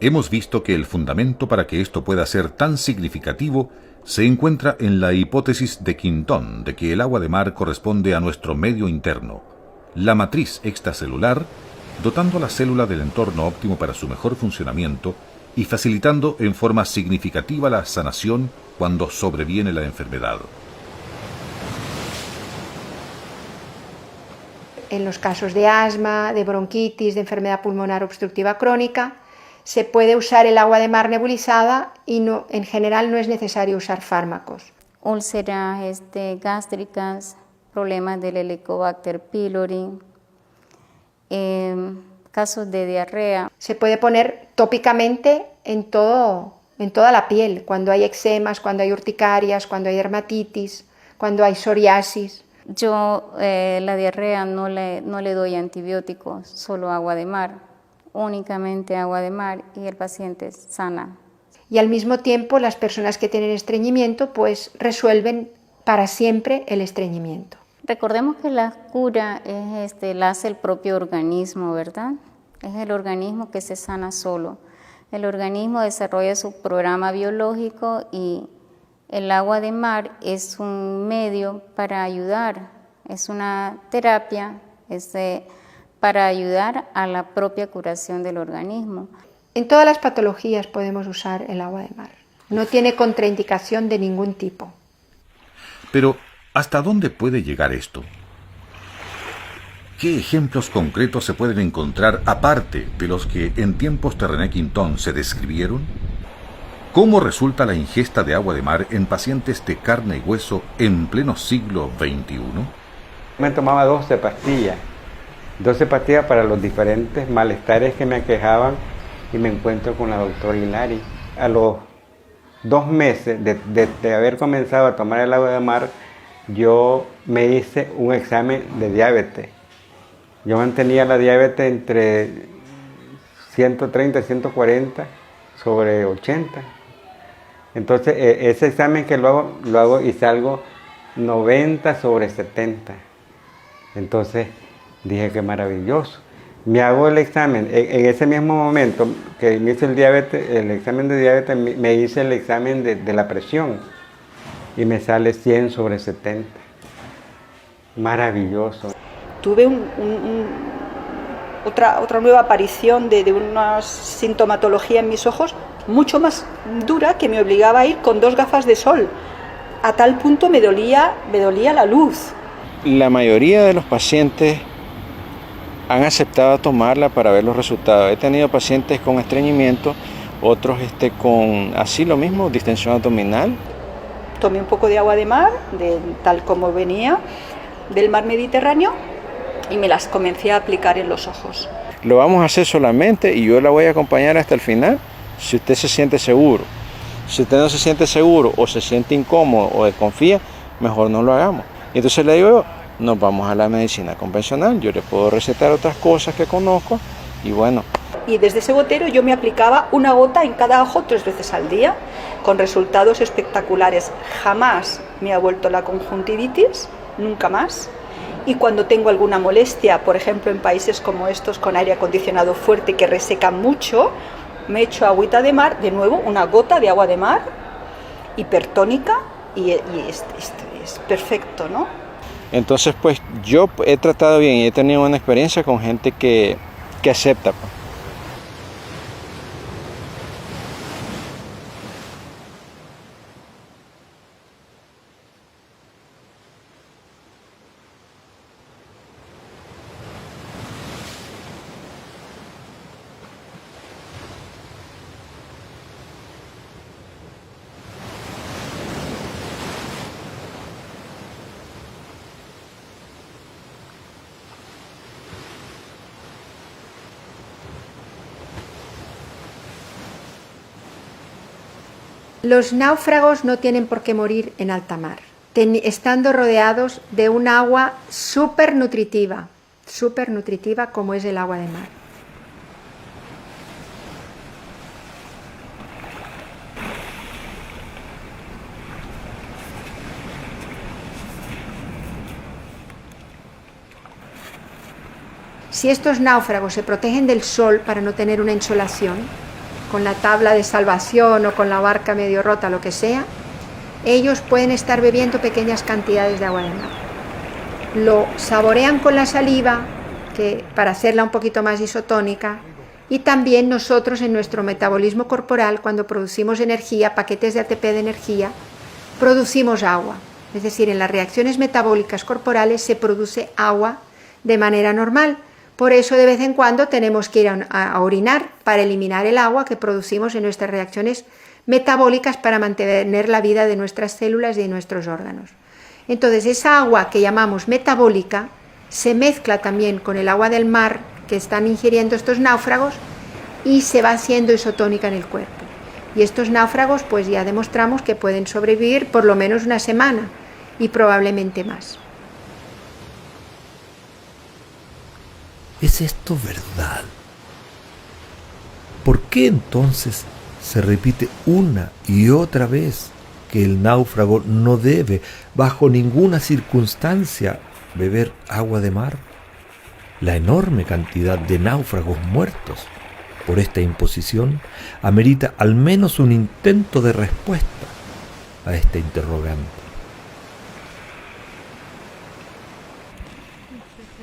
S8: Hemos visto que el fundamento para que esto pueda ser tan significativo se encuentra en la hipótesis de Quintón de que el agua de mar corresponde a nuestro medio interno, la matriz extracelular, dotando a la célula del entorno óptimo para su mejor funcionamiento y facilitando en forma significativa la sanación cuando sobreviene la enfermedad.
S4: En los casos de asma, de bronquitis, de enfermedad pulmonar obstructiva crónica, se puede usar el agua de mar nebulizada y en general no es necesario usar fármacos.
S6: Úlceras gástricas, problemas del Helicobacter pylori, casos de diarrea.
S4: Se puede poner tópicamente en toda la piel, cuando hay eczemas, cuando hay urticarias, cuando hay dermatitis, cuando hay psoriasis.
S6: Yo la diarrea no le doy antibióticos, solo agua de mar. Únicamente agua de mar y el paciente sana.
S4: Y al mismo tiempo las personas que tienen estreñimiento pues resuelven para siempre el estreñimiento.
S6: Recordemos que la cura la hace el propio organismo, ¿verdad? Es el organismo que se sana solo. El organismo desarrolla su programa biológico y el agua de mar es un medio para ayudar, es una terapia, para ayudar a la propia curación del organismo.
S4: En todas las patologías podemos usar el agua de mar. No tiene contraindicación de ningún tipo.
S8: Pero, ¿hasta dónde puede llegar esto? ¿Qué ejemplos concretos se pueden encontrar aparte de los que en tiempos de René Quintón se describieron? ¿Cómo resulta la ingesta de agua de mar en pacientes de carne y hueso en pleno siglo XXI?
S17: Me tomaba 12 pastillas para los diferentes malestares que me aquejaban y me encuentro con la doctora Hilari. A los 2 meses de haber comenzado a tomar el agua de mar, yo me hice un examen de diabetes. Yo mantenía la diabetes entre 130 y 140 sobre 80. Entonces ese examen que lo hago y salgo 90 sobre 70. Entonces dije que maravilloso. Me hago el examen, en ese mismo momento que me hice el examen de diabetes, me hice el examen de la presión y me sale 100 sobre 70. Maravilloso.
S3: Tuve otra nueva aparición de una sintomatología en mis ojos mucho más dura que me obligaba a ir con 2 gafas de sol. A tal punto me dolía la luz.
S9: La mayoría de los pacientes han aceptado tomarla para ver los resultados. He tenido pacientes con estreñimiento, otros con así lo mismo, distensión abdominal.
S3: Tomé un poco de agua de mar, tal como venía, del mar Mediterráneo, y me las comencé a aplicar en los ojos.
S9: Lo vamos a hacer solamente y yo la voy a acompañar hasta el final, si usted se siente seguro. Si usted no se siente seguro o se siente incómodo o desconfía, mejor no lo hagamos. Y entonces le digo yo, nos vamos a la medicina convencional, yo le puedo recetar otras cosas que conozco y bueno.
S3: Y desde ese gotero yo me aplicaba 1 gota en cada ojo 3 veces al día, con resultados espectaculares. Jamás me ha vuelto la conjuntivitis, nunca más. Y cuando tengo alguna molestia, por ejemplo en países como estos con aire acondicionado fuerte que reseca mucho, me echo agüita de mar, de nuevo 1 gota de agua de mar, hipertónica, y es perfecto, ¿no?
S9: Entonces pues yo he tratado bien y he tenido una experiencia con gente que acepta.
S4: Los náufragos no tienen por qué morir en alta mar, estando rodeados de un agua súper nutritiva como es el agua de mar. Si estos náufragos se protegen del sol para no tener una insolación, con la tabla de salvación o con la barca medio rota, lo que sea, ellos pueden estar bebiendo pequeñas cantidades de agua de mar. Lo saborean con la saliva, para hacerla un poquito más isotónica, y también nosotros en nuestro metabolismo corporal, cuando producimos energía, paquetes de ATP de energía, producimos agua. Es decir, en las reacciones metabólicas corporales se produce agua de manera normal. Por eso de vez en cuando tenemos que ir a orinar para eliminar el agua que producimos en nuestras reacciones metabólicas para mantener la vida de nuestras células y de nuestros órganos. Entonces esa agua que llamamos metabólica se mezcla también con el agua del mar que están ingiriendo estos náufragos y se va haciendo isotónica en el cuerpo. Y estos náufragos pues ya demostramos que pueden sobrevivir por lo menos una semana y probablemente más.
S1: ¿Es esto verdad? ¿Por qué entonces se repite una y otra vez que el náufrago no debe, bajo ninguna circunstancia, beber agua de mar? La enorme cantidad de náufragos muertos por esta imposición amerita al menos un intento de respuesta a esta interrogante.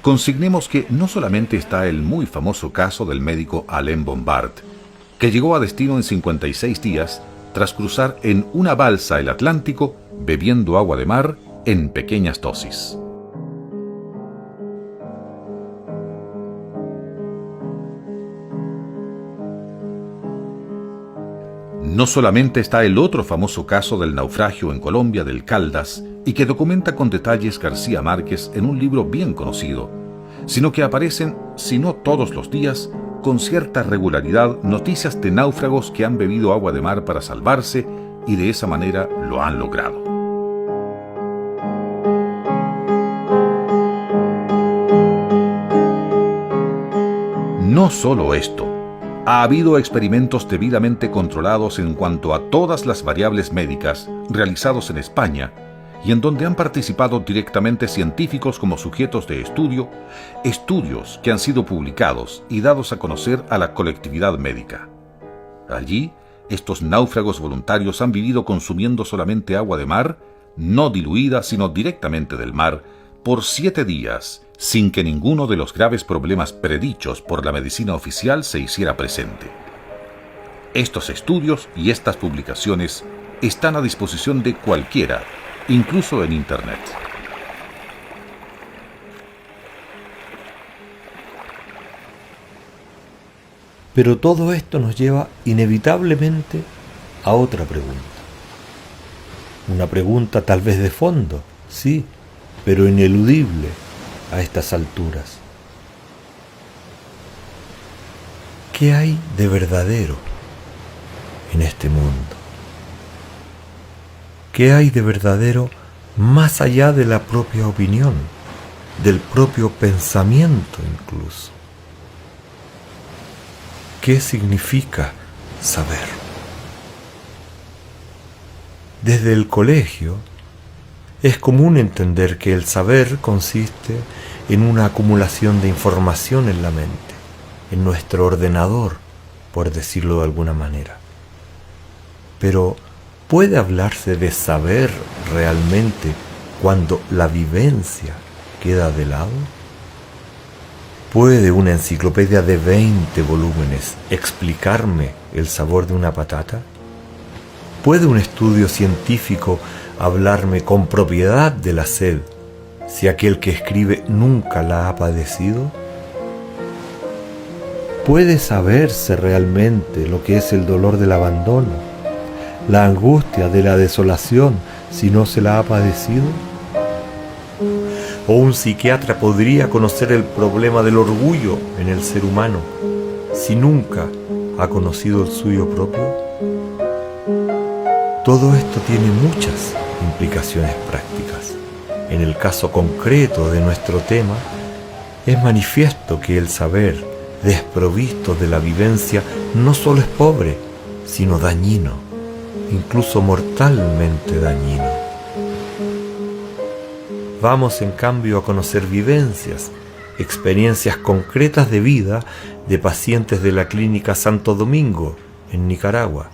S8: Consignemos que no solamente está el muy famoso caso del médico Alain Bombard, que llegó a destino en 56 días tras cruzar en una balsa el Atlántico bebiendo agua de mar en pequeñas dosis. No solamente está el otro famoso caso del naufragio en Colombia del Caldas, y que documenta con detalles García Márquez en un libro bien conocido, sino que aparecen, si no todos los días, con cierta regularidad noticias de náufragos que han bebido agua de mar para salvarse y de esa manera lo han logrado. No solo esto, ha habido experimentos debidamente controlados en cuanto a todas las variables médicas realizados en España y en donde han participado directamente científicos como sujetos de estudio, estudios que han sido publicados y dados a conocer a la colectividad médica. Allí, estos náufragos voluntarios han vivido consumiendo solamente agua de mar, no diluida sino directamente del mar, por 7 días, sin que ninguno de los graves problemas predichos por la medicina oficial se hiciera presente. Estos estudios y estas publicaciones están a disposición de cualquiera, incluso en Internet.
S1: Pero todo esto nos lleva inevitablemente a otra pregunta. Una pregunta tal vez de fondo, sí, pero ineludible a estas alturas. ¿Qué hay de verdadero en este mundo? ¿Qué hay de verdadero más allá de la propia opinión, del propio pensamiento incluso? ¿Qué significa saber? Desde el colegio es común entender que el saber consiste en una acumulación de información en la mente, en nuestro ordenador, por decirlo de alguna manera. Pero ¿puede hablarse de saber realmente cuando la vivencia queda de lado? ¿Puede una enciclopedia de 20 volúmenes explicarme el sabor de una patata? ¿Puede un estudio científico hablarme con propiedad de la sed si aquel que escribe nunca la ha padecido? ¿Puede saberse realmente lo que es el dolor del abandono, la angustia de la desolación si no se la ha padecido? ¿O un psiquiatra podría conocer el problema del orgullo en el ser humano si nunca ha conocido el suyo propio? Todo esto tiene muchas implicaciones prácticas. En el caso concreto de nuestro tema, es manifiesto que el saber desprovisto de la vivencia no solo es pobre, sino dañino, incluso mortalmente dañino. Vamos en cambio a conocer vivencias, experiencias concretas de vida de pacientes de la Clínica Santo Domingo, en Nicaragua.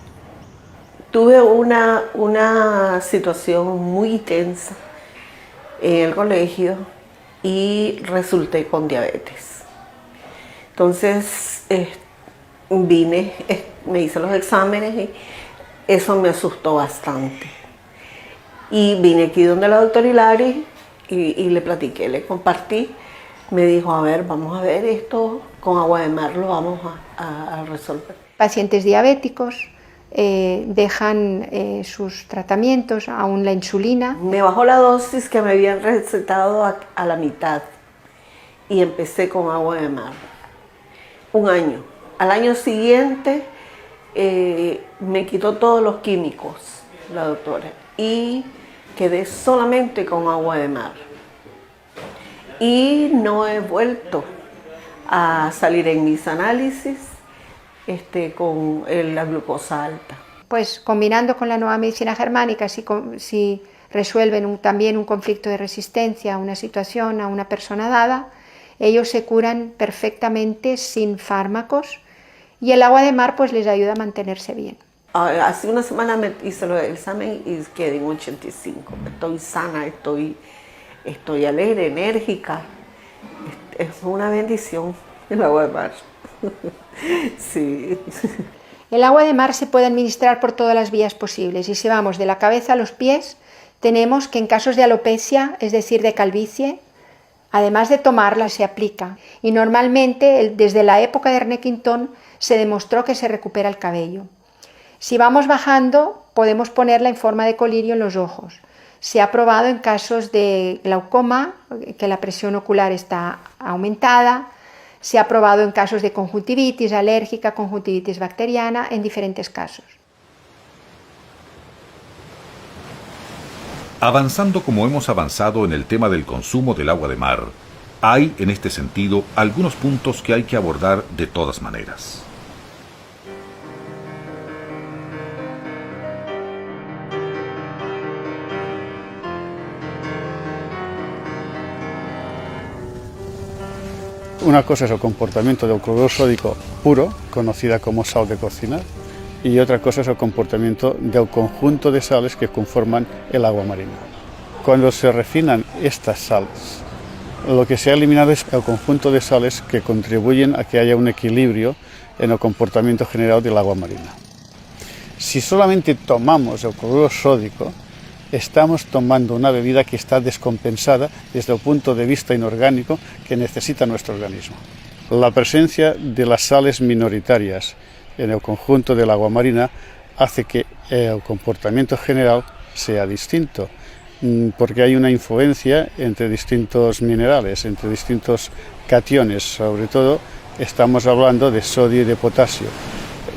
S5: Tuve una situación muy tensa en el colegio y resulté con diabetes. Entonces vine, me hice los exámenes y eso me asustó bastante. Y vine aquí donde la doctora Hilari y le platiqué, le compartí. Me dijo, a ver, vamos a ver esto con agua de mar, lo vamos a resolver.
S4: Pacientes diabéticos dejan sus tratamientos, aún la insulina.
S5: Me bajó la dosis que me habían recetado a la mitad y empecé con agua de mar. Un año. Al año siguiente me quitó todos los químicos, la doctora, y quedé solamente con agua de mar. Y no he vuelto a salir en mis análisis con la glucosa alta.
S4: Pues combinando con la nueva medicina germánica, si resuelven también un conflicto de resistencia a una situación, a una persona dada, ellos se curan perfectamente sin fármacos y el agua de mar pues les ayuda a mantenerse bien.
S5: Hace una semana me hice el examen y quedé en 85. Estoy sana, estoy alegre, enérgica. Es una bendición el agua de mar. Sí.
S4: El agua de mar se puede administrar por todas las vías posibles y si vamos de la cabeza a los pies, tenemos que en casos de alopecia, es decir, de calvicie, además de tomarla, se aplica. Y normalmente, desde la época de Ernest Quintón, se demostró que se recupera el cabello. Si vamos bajando, podemos ponerla en forma de colirio en los ojos. Se ha probado en casos de glaucoma, que la presión ocular está aumentada. Se ha probado en casos de conjuntivitis alérgica, conjuntivitis bacteriana, en diferentes casos.
S8: Avanzando como hemos avanzado en el tema del consumo del agua de mar, hay en este sentido algunos puntos que hay que abordar de todas maneras.
S14: Una cosa es el comportamiento del cloruro sódico puro, conocida como sal de cocinar, y otra cosa es el comportamiento del conjunto de sales que conforman el agua marina. Cuando se refinan estas sales, lo que se ha eliminado es el conjunto de sales que contribuyen a que haya un equilibrio en el comportamiento general del agua marina. Si solamente tomamos el cloruro sódico, estamos tomando una bebida que está descompensada desde el punto de vista inorgánico que necesita nuestro organismo. La presencia de las sales minoritarias en el conjunto del agua marina hace que el comportamiento general sea distinto, porque hay una influencia entre distintos minerales, entre distintos cationes, sobre todo estamos hablando de sodio y de potasio.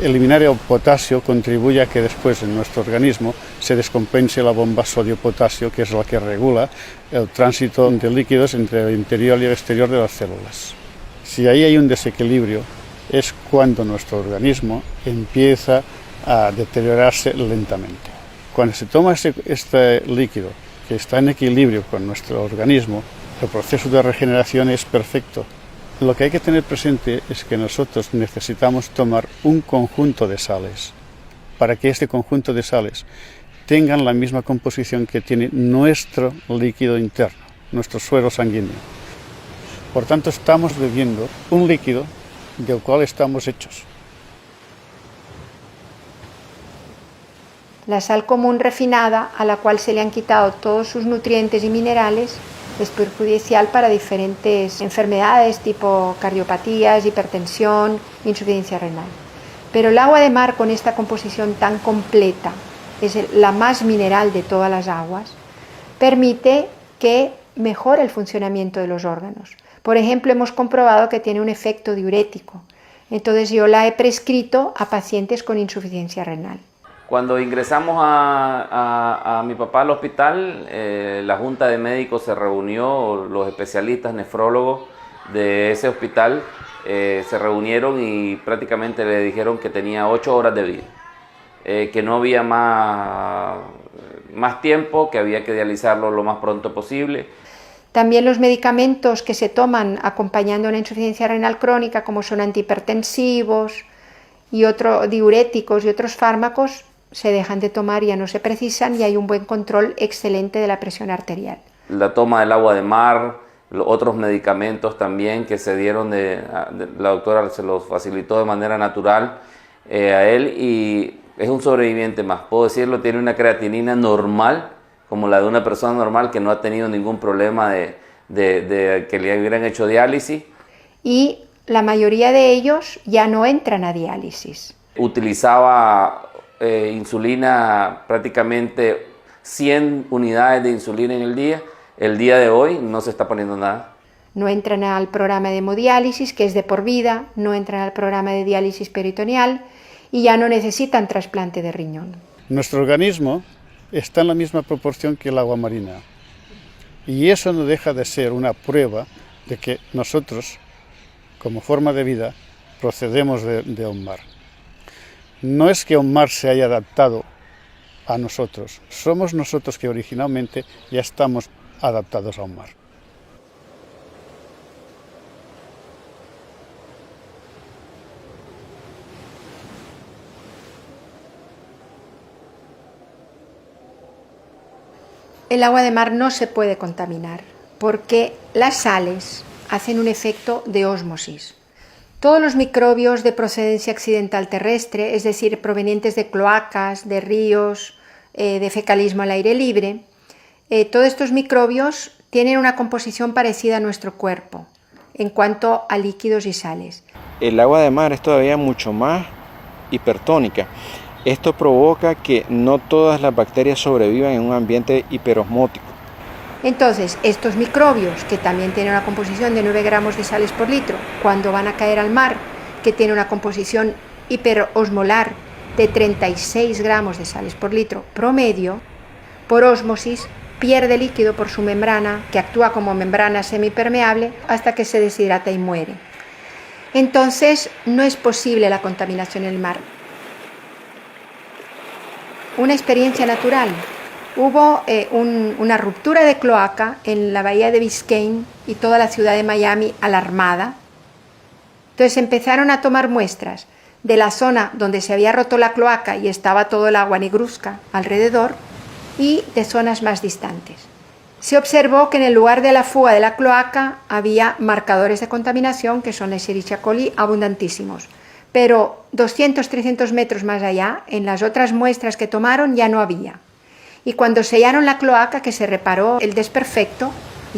S14: Eliminar el potasio contribuye a que después en nuestro organismo se descompense la bomba sodio-potasio, que es la que regula el tránsito de líquidos entre el interior y el exterior de las células. Si ahí hay un desequilibrio, es cuando nuestro organismo empieza a deteriorarse lentamente. Cuando se toma este líquido que está en equilibrio con nuestro organismo, el proceso de regeneración es perfecto. Lo que hay que tener presente es que nosotros necesitamos tomar un conjunto de sales para que este conjunto de sales tengan la misma composición que tiene nuestro líquido interno, nuestro suero sanguíneo. Por tanto, estamos bebiendo un líquido del cual estamos hechos.
S4: La sal común refinada, a la cual se le han quitado todos sus nutrientes y minerales, es perjudicial para diferentes enfermedades tipo cardiopatías, hipertensión, insuficiencia renal. Pero el agua de mar, con esta composición tan completa, es la más mineral de todas las aguas, permite que mejore el funcionamiento de los órganos. Por ejemplo, hemos comprobado que tiene un efecto diurético. Entonces yo la he prescrito a pacientes con insuficiencia renal.
S18: Cuando ingresamos a mi papá al hospital, la junta de médicos se reunió, los especialistas nefrólogos de ese hospital se reunieron y prácticamente le dijeron que tenía 8 horas de vida, que no había más tiempo, que había que dializarlo lo más pronto posible.
S4: También los medicamentos que se toman acompañando una insuficiencia renal crónica, como son antihipertensivos y diuréticos y otros fármacos, se dejan de tomar, ya no se precisan y hay un buen control excelente de la presión arterial.
S18: La toma del agua de mar, otros medicamentos también que se dieron, la doctora se los facilitó de manera natural a él y es un sobreviviente más, puedo decirlo, tiene una creatinina normal, como la de una persona normal que no ha tenido ningún problema de que le hubieran hecho diálisis.
S4: Y la mayoría de ellos ya no entran a diálisis.
S18: Utilizaba insulina, prácticamente 100 unidades de insulina en el día de hoy no se está poniendo nada.
S4: No entran al programa de hemodiálisis, que es de por vida, no entran al programa de diálisis peritoneal y ya no necesitan trasplante de riñón.
S14: Nuestro organismo está en la misma proporción que el agua marina y eso no deja de ser una prueba de que nosotros, como forma de vida, procedemos de un mar. No es que un mar se haya adaptado a nosotros, somos nosotros que originalmente ya estamos adaptados a un mar.
S4: El agua de mar no se puede contaminar porque las sales hacen un efecto de ósmosis. Todos los microbios de procedencia accidental terrestre, es decir, provenientes de cloacas, de ríos, de fecalismo al aire libre, todos estos microbios tienen una composición parecida a nuestro cuerpo en cuanto a líquidos y sales.
S9: El agua de mar es todavía mucho más hipertónica. Esto provoca que no todas las bacterias sobrevivan en un ambiente hiperosmótico.
S4: Entonces, estos microbios, que también tienen una composición de 9 gramos de sales por litro, cuando van a caer al mar, que tiene una composición hiperosmolar de 36 gramos de sales por litro promedio, por ósmosis pierde líquido por su membrana, que actúa como membrana semipermeable, hasta que se deshidrata y muere. Entonces, no es posible la contaminación en el mar. Una experiencia natural. Hubo una ruptura de cloaca en la bahía de Biscayne y toda la ciudad de Miami alarmada. Entonces empezaron a tomar muestras de la zona donde se había roto la cloaca y estaba todo el agua negruzca alrededor y de zonas más distantes. Se observó que en el lugar de la fuga de la cloaca había marcadores de contaminación, que son la Escherichia coli, abundantísimos. Pero 200-300 metros más allá, en las otras muestras que tomaron, ya no había. Y cuando sellaron la cloaca, que se reparó el desperfecto,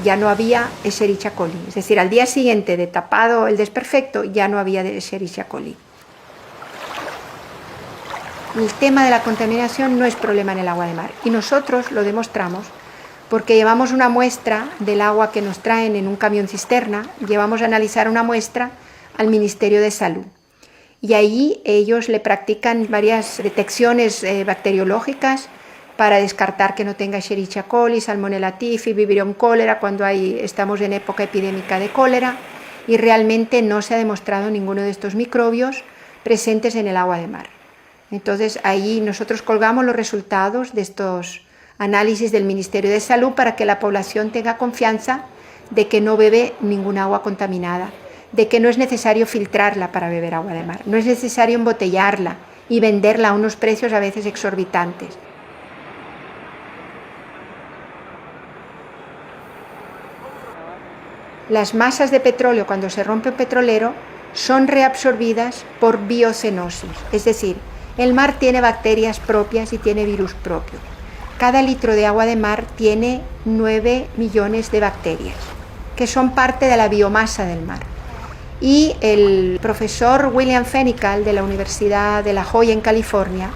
S4: ya no había Escherichia coli. Es decir, al día siguiente de tapado el desperfecto, ya no había Escherichia coli. El tema de la contaminación no es problema en el agua de mar. Y nosotros lo demostramos porque llevamos una muestra del agua que nos traen en un camión cisterna, llevamos a analizar una muestra al Ministerio de Salud. Y allí ellos le practican varias detecciones bacteriológicas para descartar que no tenga Escherichia coli, Salmonella typhi, Vibrio cólera, cuando estamos en época epidémica de cólera, y realmente no se ha demostrado ninguno de estos microbios presentes en el agua de mar. Entonces ahí nosotros colgamos los resultados de estos análisis del Ministerio de Salud para que la población tenga confianza de que no bebe ningún agua contaminada, de que no es necesario filtrarla para beber agua de mar, no es necesario embotellarla y venderla a unos precios a veces exorbitantes. Las masas de petróleo, cuando se rompe un petrolero, son reabsorbidas por biocenosis, es decir, el mar tiene bacterias propias y tiene virus propio. Cada litro de agua de mar tiene 9 millones de bacterias, que son parte de la biomasa del mar. Y el profesor William Fenical de la Universidad de La Joya en California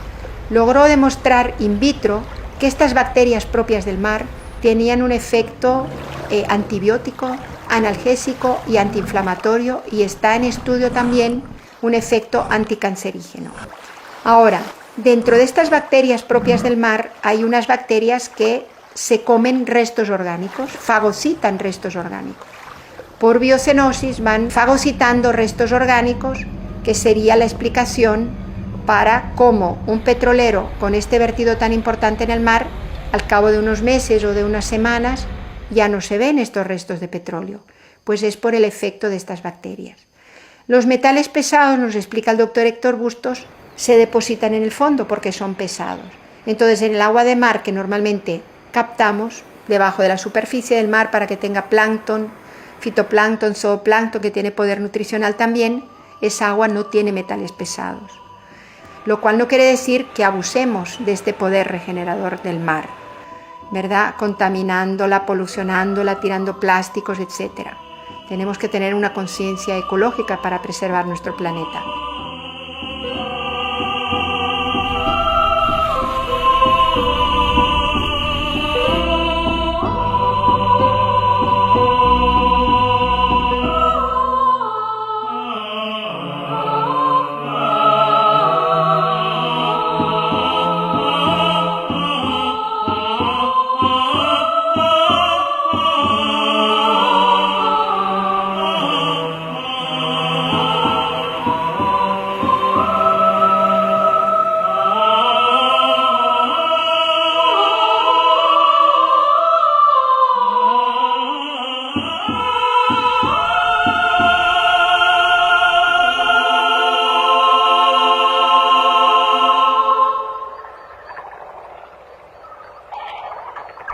S4: logró demostrar in vitro que estas bacterias propias del mar tenían un efecto antibiótico, analgésico y antiinflamatorio, y está en estudio también un efecto anticancerígeno. Ahora, Dentro de estas bacterias propias del mar hay unas bacterias que se comen restos orgánicos, fagocitan restos orgánicos. Por biocenosis van fagocitando restos orgánicos, que sería la explicación para cómo un petrolero con este vertido tan importante en el mar, al cabo de unos meses o de unas semanas, ya no se ven estos restos de petróleo. Pues es por el efecto de estas bacterias. Los metales pesados, nos explica el doctor Héctor Bustos, se depositan en el fondo porque son pesados. Entonces, en el agua de mar que normalmente captamos debajo de la superficie del mar para que tenga plancton, fitoplancton, zooplancton, que tiene poder nutricional también, esa agua no tiene metales pesados. Lo cual no quiere decir que abusemos de este poder regenerador del mar, ¿verdad? Contaminándola, polucionándola, tirando plásticos, etc. Tenemos que tener una conciencia ecológica para preservar nuestro planeta.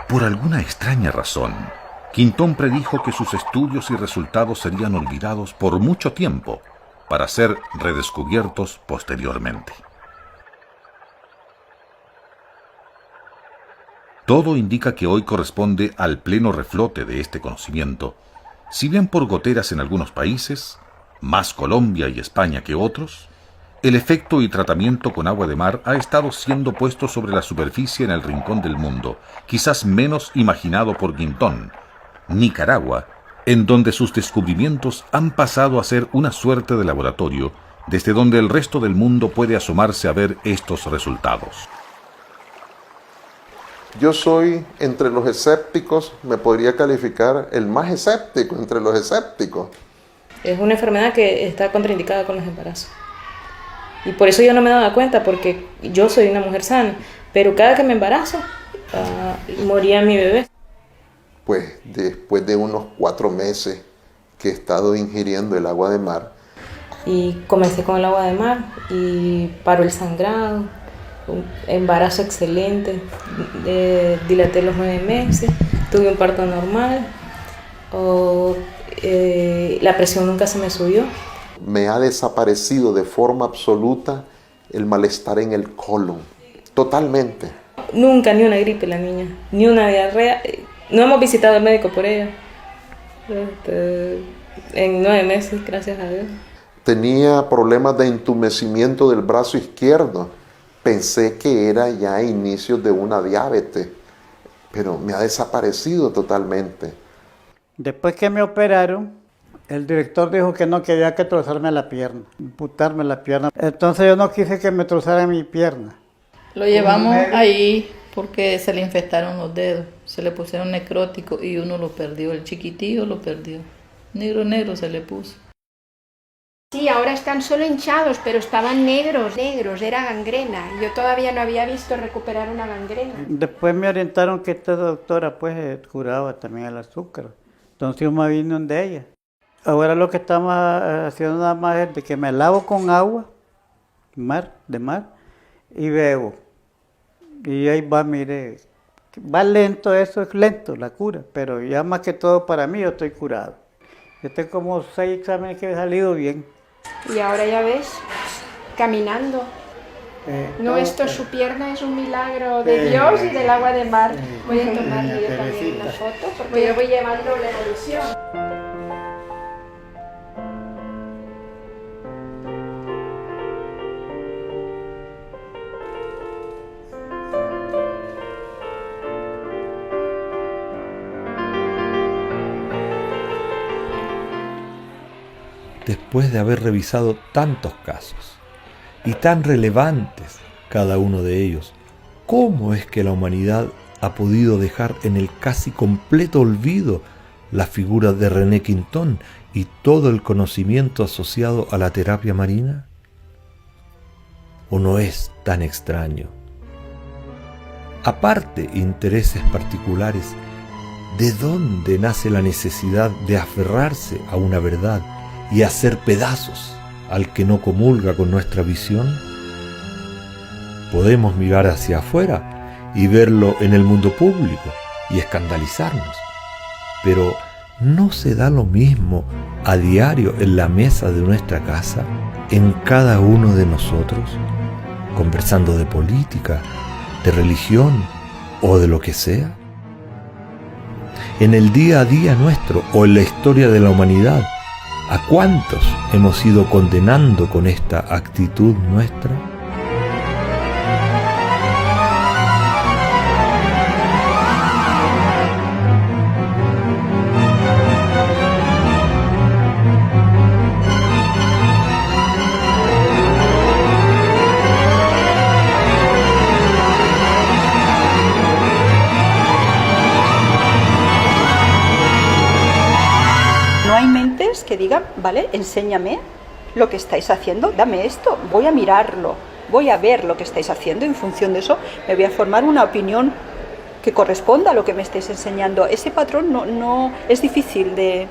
S8: Por alguna extraña razón, Quintón predijo que sus estudios y resultados serían olvidados por mucho tiempo para ser redescubiertos posteriormente. Todo indica que hoy corresponde al pleno reflote de este conocimiento, si bien por goteras en algunos países, más Colombia y España que otros, el efecto y tratamiento con agua de mar ha estado siendo puesto sobre la superficie en el rincón del mundo, quizás menos imaginado por Quintón, Nicaragua, en donde sus descubrimientos han pasado a ser una suerte de laboratorio, desde donde el resto del mundo puede asomarse a ver estos resultados.
S19: Yo soy, entre los escépticos, me podría calificar el más escéptico entre los escépticos.
S7: Es una enfermedad que está contraindicada con los embarazos. Y por eso yo no me daba cuenta, porque yo soy una mujer sana. Pero cada que me embarazo, moría mi bebé.
S19: Pues después de unos 4 meses que he estado ingiriendo el agua de mar.
S7: Y comencé con el agua de mar y paró el sangrado, un embarazo excelente, dilaté los 9 meses, tuve un parto normal, la presión nunca se me subió.
S19: Me ha desaparecido de forma absoluta el malestar en el colon, totalmente.
S7: Nunca ni una gripe la niña, ni una diarrea. No hemos visitado al médico por ella. En 9 meses, gracias a Dios.
S19: Tenía problemas de entumecimiento del brazo izquierdo. Pensé que era ya inicios de una diabetes, pero me ha desaparecido totalmente.
S20: Después que me operaron, el director dijo que no quería que trozarme la pierna, amputarme la pierna. Entonces yo no quise que me trozaran mi pierna.
S21: Lo llevamos ahí porque se le infectaron los dedos, se le pusieron necróticos y uno lo perdió, el chiquitillo lo perdió. Negro se le puso.
S4: Sí, ahora están solo hinchados, pero estaban negros, era gangrena. Yo todavía no había visto recuperar una gangrena.
S20: Después me orientaron que esta doctora pues curaba también el azúcar. Entonces yo me vine donde ella. Ahora lo que estamos haciendo nada más es de que me lavo con agua de mar y bebo. Y ahí va, mire, va lento, eso es lento, la cura, pero ya más que todo para mí yo estoy curado. Yo tengo como 6 exámenes que he salido bien.
S4: Y ahora ya ves, caminando. Su pierna es un milagro de Dios y del agua de mar. Voy a tomarle yo también una foto porque yo voy llevando la evolución.
S1: Después de haber revisado tantos casos y tan relevantes cada uno de ellos. ¿Cómo es que la humanidad ha podido dejar en el casi completo olvido la figura de René Quintón y todo el conocimiento asociado a la terapia marina? ¿O no es tan extraño? Aparte intereses particulares, ¿de dónde nace la necesidad de aferrarse a una verdad y hacer pedazos al que no comulga con nuestra visión? Podemos mirar hacia afuera y verlo en el mundo público y escandalizarnos, pero ¿no se da lo mismo a diario en la mesa de nuestra casa, en cada uno de nosotros, conversando de política, de religión o de lo que sea? En el día a día nuestro o en la historia de la humanidad, ¿a cuántos hemos ido condenando con esta actitud nuestra?
S3: Que digan, vale, enséñame lo que estáis haciendo, dame esto, voy a mirarlo, voy a ver lo que estáis haciendo, en función de eso me voy a formar una opinión que corresponda a lo que me estáis enseñando. Ese patrón no es difícil de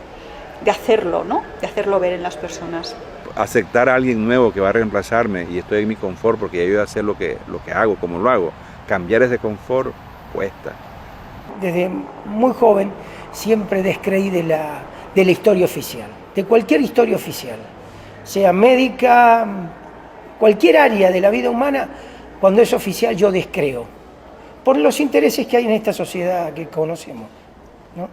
S3: hacerlo, ¿no? De hacerlo ver en las personas.
S9: Aceptar a alguien nuevo que va a reemplazarme y estoy en mi confort porque ya yo voy a hacer lo que hago, como lo hago. Cambiar ese confort cuesta.
S2: Desde muy joven siempre descreí de la historia oficial, de cualquier historia oficial, sea médica, cualquier área de la vida humana. Cuando es oficial yo descreo, por los intereses que hay en esta sociedad que conocemos, ¿no?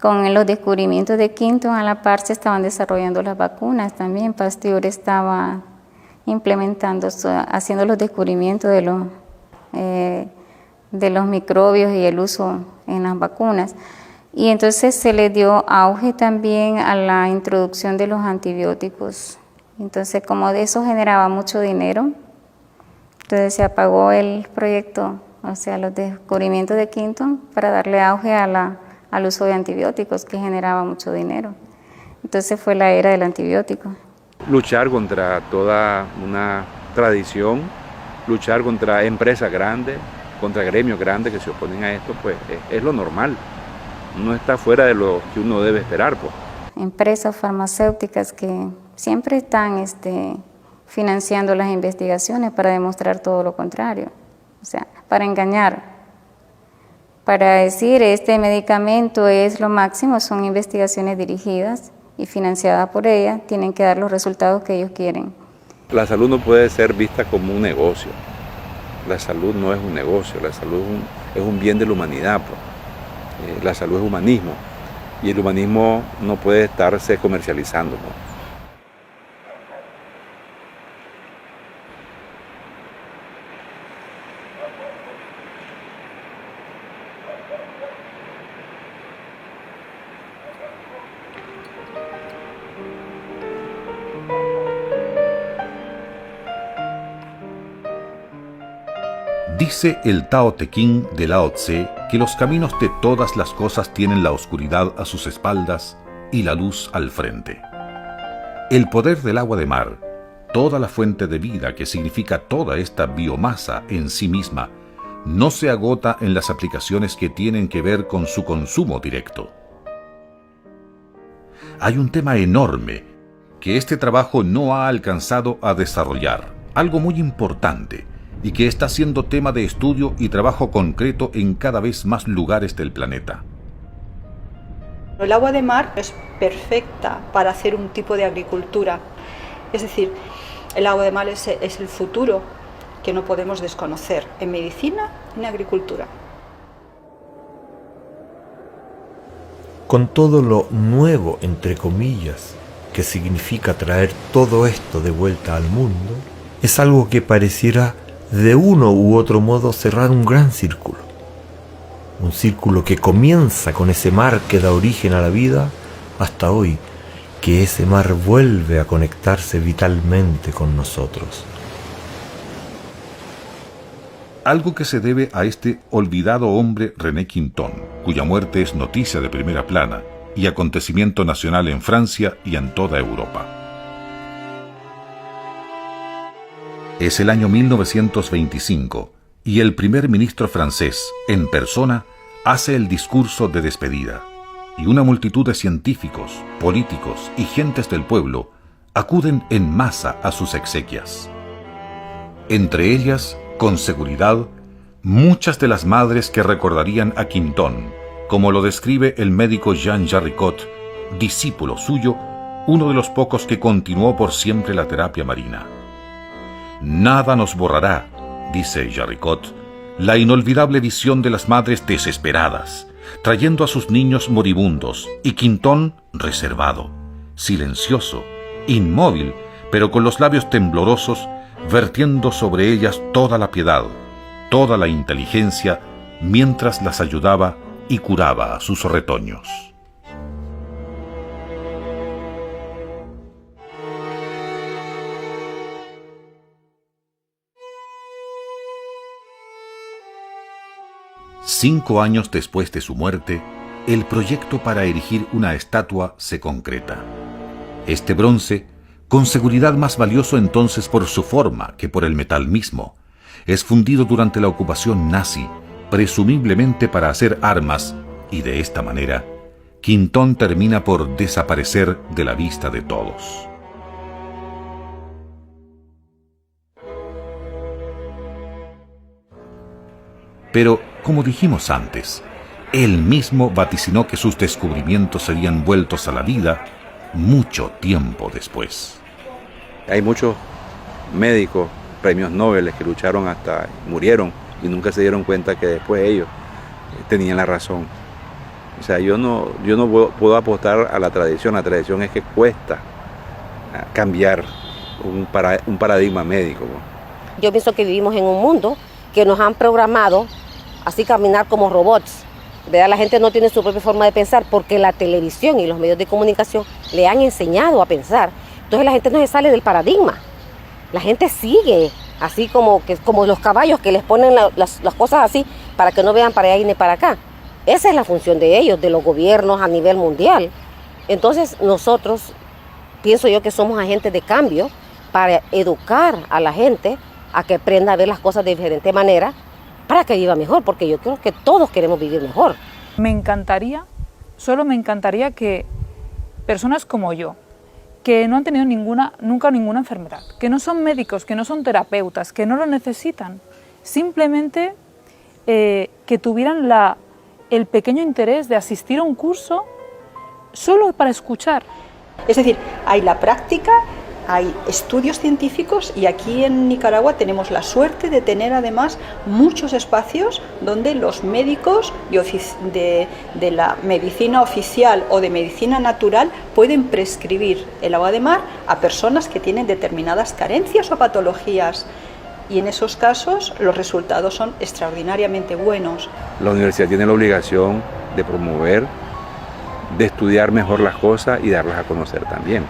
S6: Con los descubrimientos de Quinton, a la par se estaban desarrollando las vacunas también. Pasteur estaba implementando, haciendo los descubrimientos de los microbios y el uso en las vacunas. Y entonces se le dio auge también a la introducción de los antibióticos. Entonces, como de eso generaba mucho dinero, entonces se apagó el proyecto, o sea, los descubrimientos de Quinton, para darle auge al uso de antibióticos, que generaba mucho dinero. Entonces fue la era del antibiótico.
S9: Luchar contra toda una tradición, luchar contra empresas grandes, contra gremios grandes que se oponen a esto, pues es lo normal. No está fuera de lo que uno debe esperar, pues.
S6: Empresas farmacéuticas que siempre están financiando las investigaciones para demostrar todo lo contrario, o sea, para engañar, para decir este medicamento es lo máximo. Son investigaciones dirigidas y financiadas por ellas, tienen que dar los resultados que ellos quieren.
S9: La salud no puede ser vista como un negocio. La salud no es un negocio, la salud es un bien de la humanidad, pues. La salud es humanismo y el humanismo no puede estarse comercializando, ¿no?
S8: Dice el Tao Te Ching de Lao Tse que los caminos de todas las cosas tienen la oscuridad a sus espaldas y la luz al frente. El poder del agua de mar, toda la fuente de vida que significa toda esta biomasa en sí misma, no se agota en las aplicaciones que tienen que ver con su consumo directo. Hay un tema enorme que este trabajo no ha alcanzado a desarrollar, algo muy importante, y que está siendo tema de estudio y trabajo concreto en cada vez más lugares del planeta.
S3: El agua de mar es perfecta para hacer un tipo de agricultura. Es decir, el agua de mar es el futuro que no podemos desconocer en medicina y en agricultura.
S1: Con todo lo nuevo, entre comillas, que significa traer todo esto de vuelta al mundo, es algo que pareciera de uno u otro modo cerrar un gran círculo. Un círculo que comienza con ese mar que da origen a la vida hasta hoy, que ese mar vuelve a conectarse vitalmente con nosotros.
S8: algo que se debe a este olvidado hombre René Quintón, cuya muerte es noticia de primera plana y acontecimiento nacional en Francia y en toda Europa. Es el año 1925 y el primer ministro francés, en persona, hace el discurso de despedida, y una multitud de científicos, políticos y gentes del pueblo acuden en masa a sus exequias. Entre ellas, con seguridad, muchas de las madres que recordarían a Quintón, como lo describe el médico Jean Jarricot, discípulo suyo, uno de los pocos que continuó por siempre la terapia marina. Nada nos borrará, dice Jarricot, la inolvidable visión de las madres desesperadas, trayendo a sus niños moribundos, y Quintón reservado, silencioso, inmóvil, pero con los labios temblorosos, vertiendo sobre ellas toda la piedad, toda la inteligencia, mientras las ayudaba y curaba a sus retoños. Cinco años después de su muerte, el proyecto para erigir una estatua se concreta. Este bronce, con seguridad más valioso entonces por su forma que por el metal mismo, es fundido durante la ocupación nazi, presumiblemente para hacer armas, y de esta manera, Quintón termina por desaparecer de la vista de todos. Pero, como dijimos antes, él mismo vaticinó que sus descubrimientos serían vueltos a la vida mucho tiempo después.
S9: Hay muchos médicos, premios Nobel, que lucharon hasta murieron y nunca se dieron cuenta que después ellos tenían la razón. O sea, yo no puedo apostar a la tradición. La tradición es que cuesta cambiar un paradigma médico.
S12: Yo pienso que vivimos en un mundo que nos han programado así caminar como robots. ¿Verdad? La gente no tiene su propia forma de pensar porque la televisión y los medios de comunicación le han enseñado a pensar. Entonces la gente no se sale del paradigma. La gente sigue, así como los caballos que les ponen las cosas así para que no vean para allá ni para acá. Esa es la función de ellos, de los gobiernos a nivel mundial. Entonces nosotros, pienso yo que somos agentes de cambio para educar a la gente a que aprenda a ver las cosas de diferente manera para que viva mejor, porque yo creo que todos queremos vivir mejor.
S15: Me encantaría, solo me encantaría que personas como yo, que no han tenido nunca ninguna enfermedad, que no son médicos, que no son terapeutas, que no lo necesitan, simplemente que tuvieran el pequeño interés de asistir a un curso solo para escuchar.
S3: Es decir, hay la práctica, hay estudios científicos y aquí en Nicaragua tenemos la suerte de tener además muchos espacios donde los médicos de la medicina oficial o de medicina natural pueden prescribir el agua de mar a personas que tienen determinadas carencias o patologías. Y en esos casos los resultados son extraordinariamente buenos.
S9: La universidad tiene la obligación de promover, de estudiar mejor las cosas y darlas a conocer también.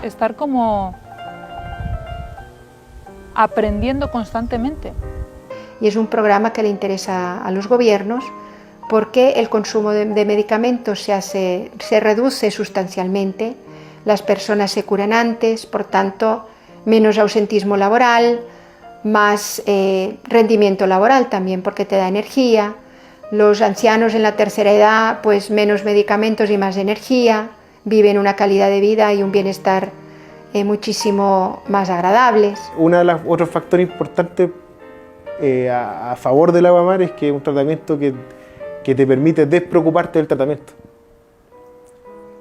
S15: Estar como aprendiendo constantemente.
S4: Y es un programa que le interesa a los gobiernos porque el consumo de medicamentos se reduce sustancialmente, las personas se curan antes, por tanto, menos ausentismo laboral, más rendimiento laboral también porque te da energía. Los ancianos en la tercera edad, pues menos medicamentos y más energía, viven una calidad de vida y un bienestar muchísimo más agradables.
S16: Uno de los otros factores importantes a favor del agua mar es que es un tratamiento que te permite despreocuparte del tratamiento,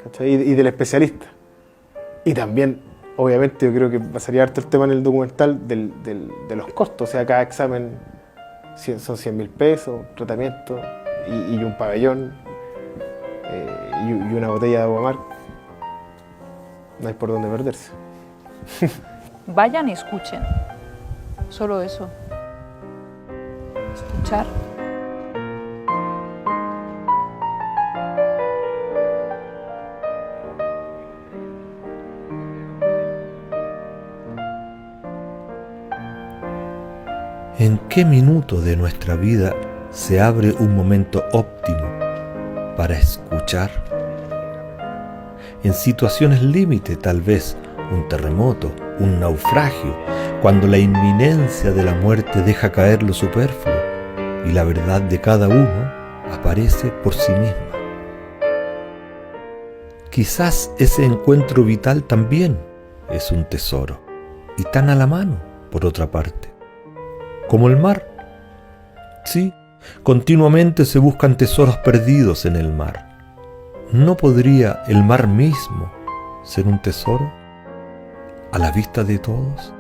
S16: ¿cachai? Y del especialista. Y también, obviamente, yo creo que pasaría harto el tema en el documental de los costos. O sea, cada examen son 100.000 pesos, tratamiento y un pabellón y una botella de agua mar. No hay por dónde perderse.
S15: Vayan y escuchen, solo eso. Escuchar.
S1: ¿En qué minuto de nuestra vida se abre un momento óptimo para escuchar? En situaciones límite, tal vez un terremoto, un naufragio, cuando la inminencia de la muerte deja caer lo superfluo y la verdad de cada uno aparece por sí misma. Quizás ese encuentro vital también es un tesoro, y tan a la mano, por otra parte. Como el mar. Sí, continuamente se buscan tesoros perdidos en el mar. ¿No podría el mar mismo ser un tesoro a la vista de todos?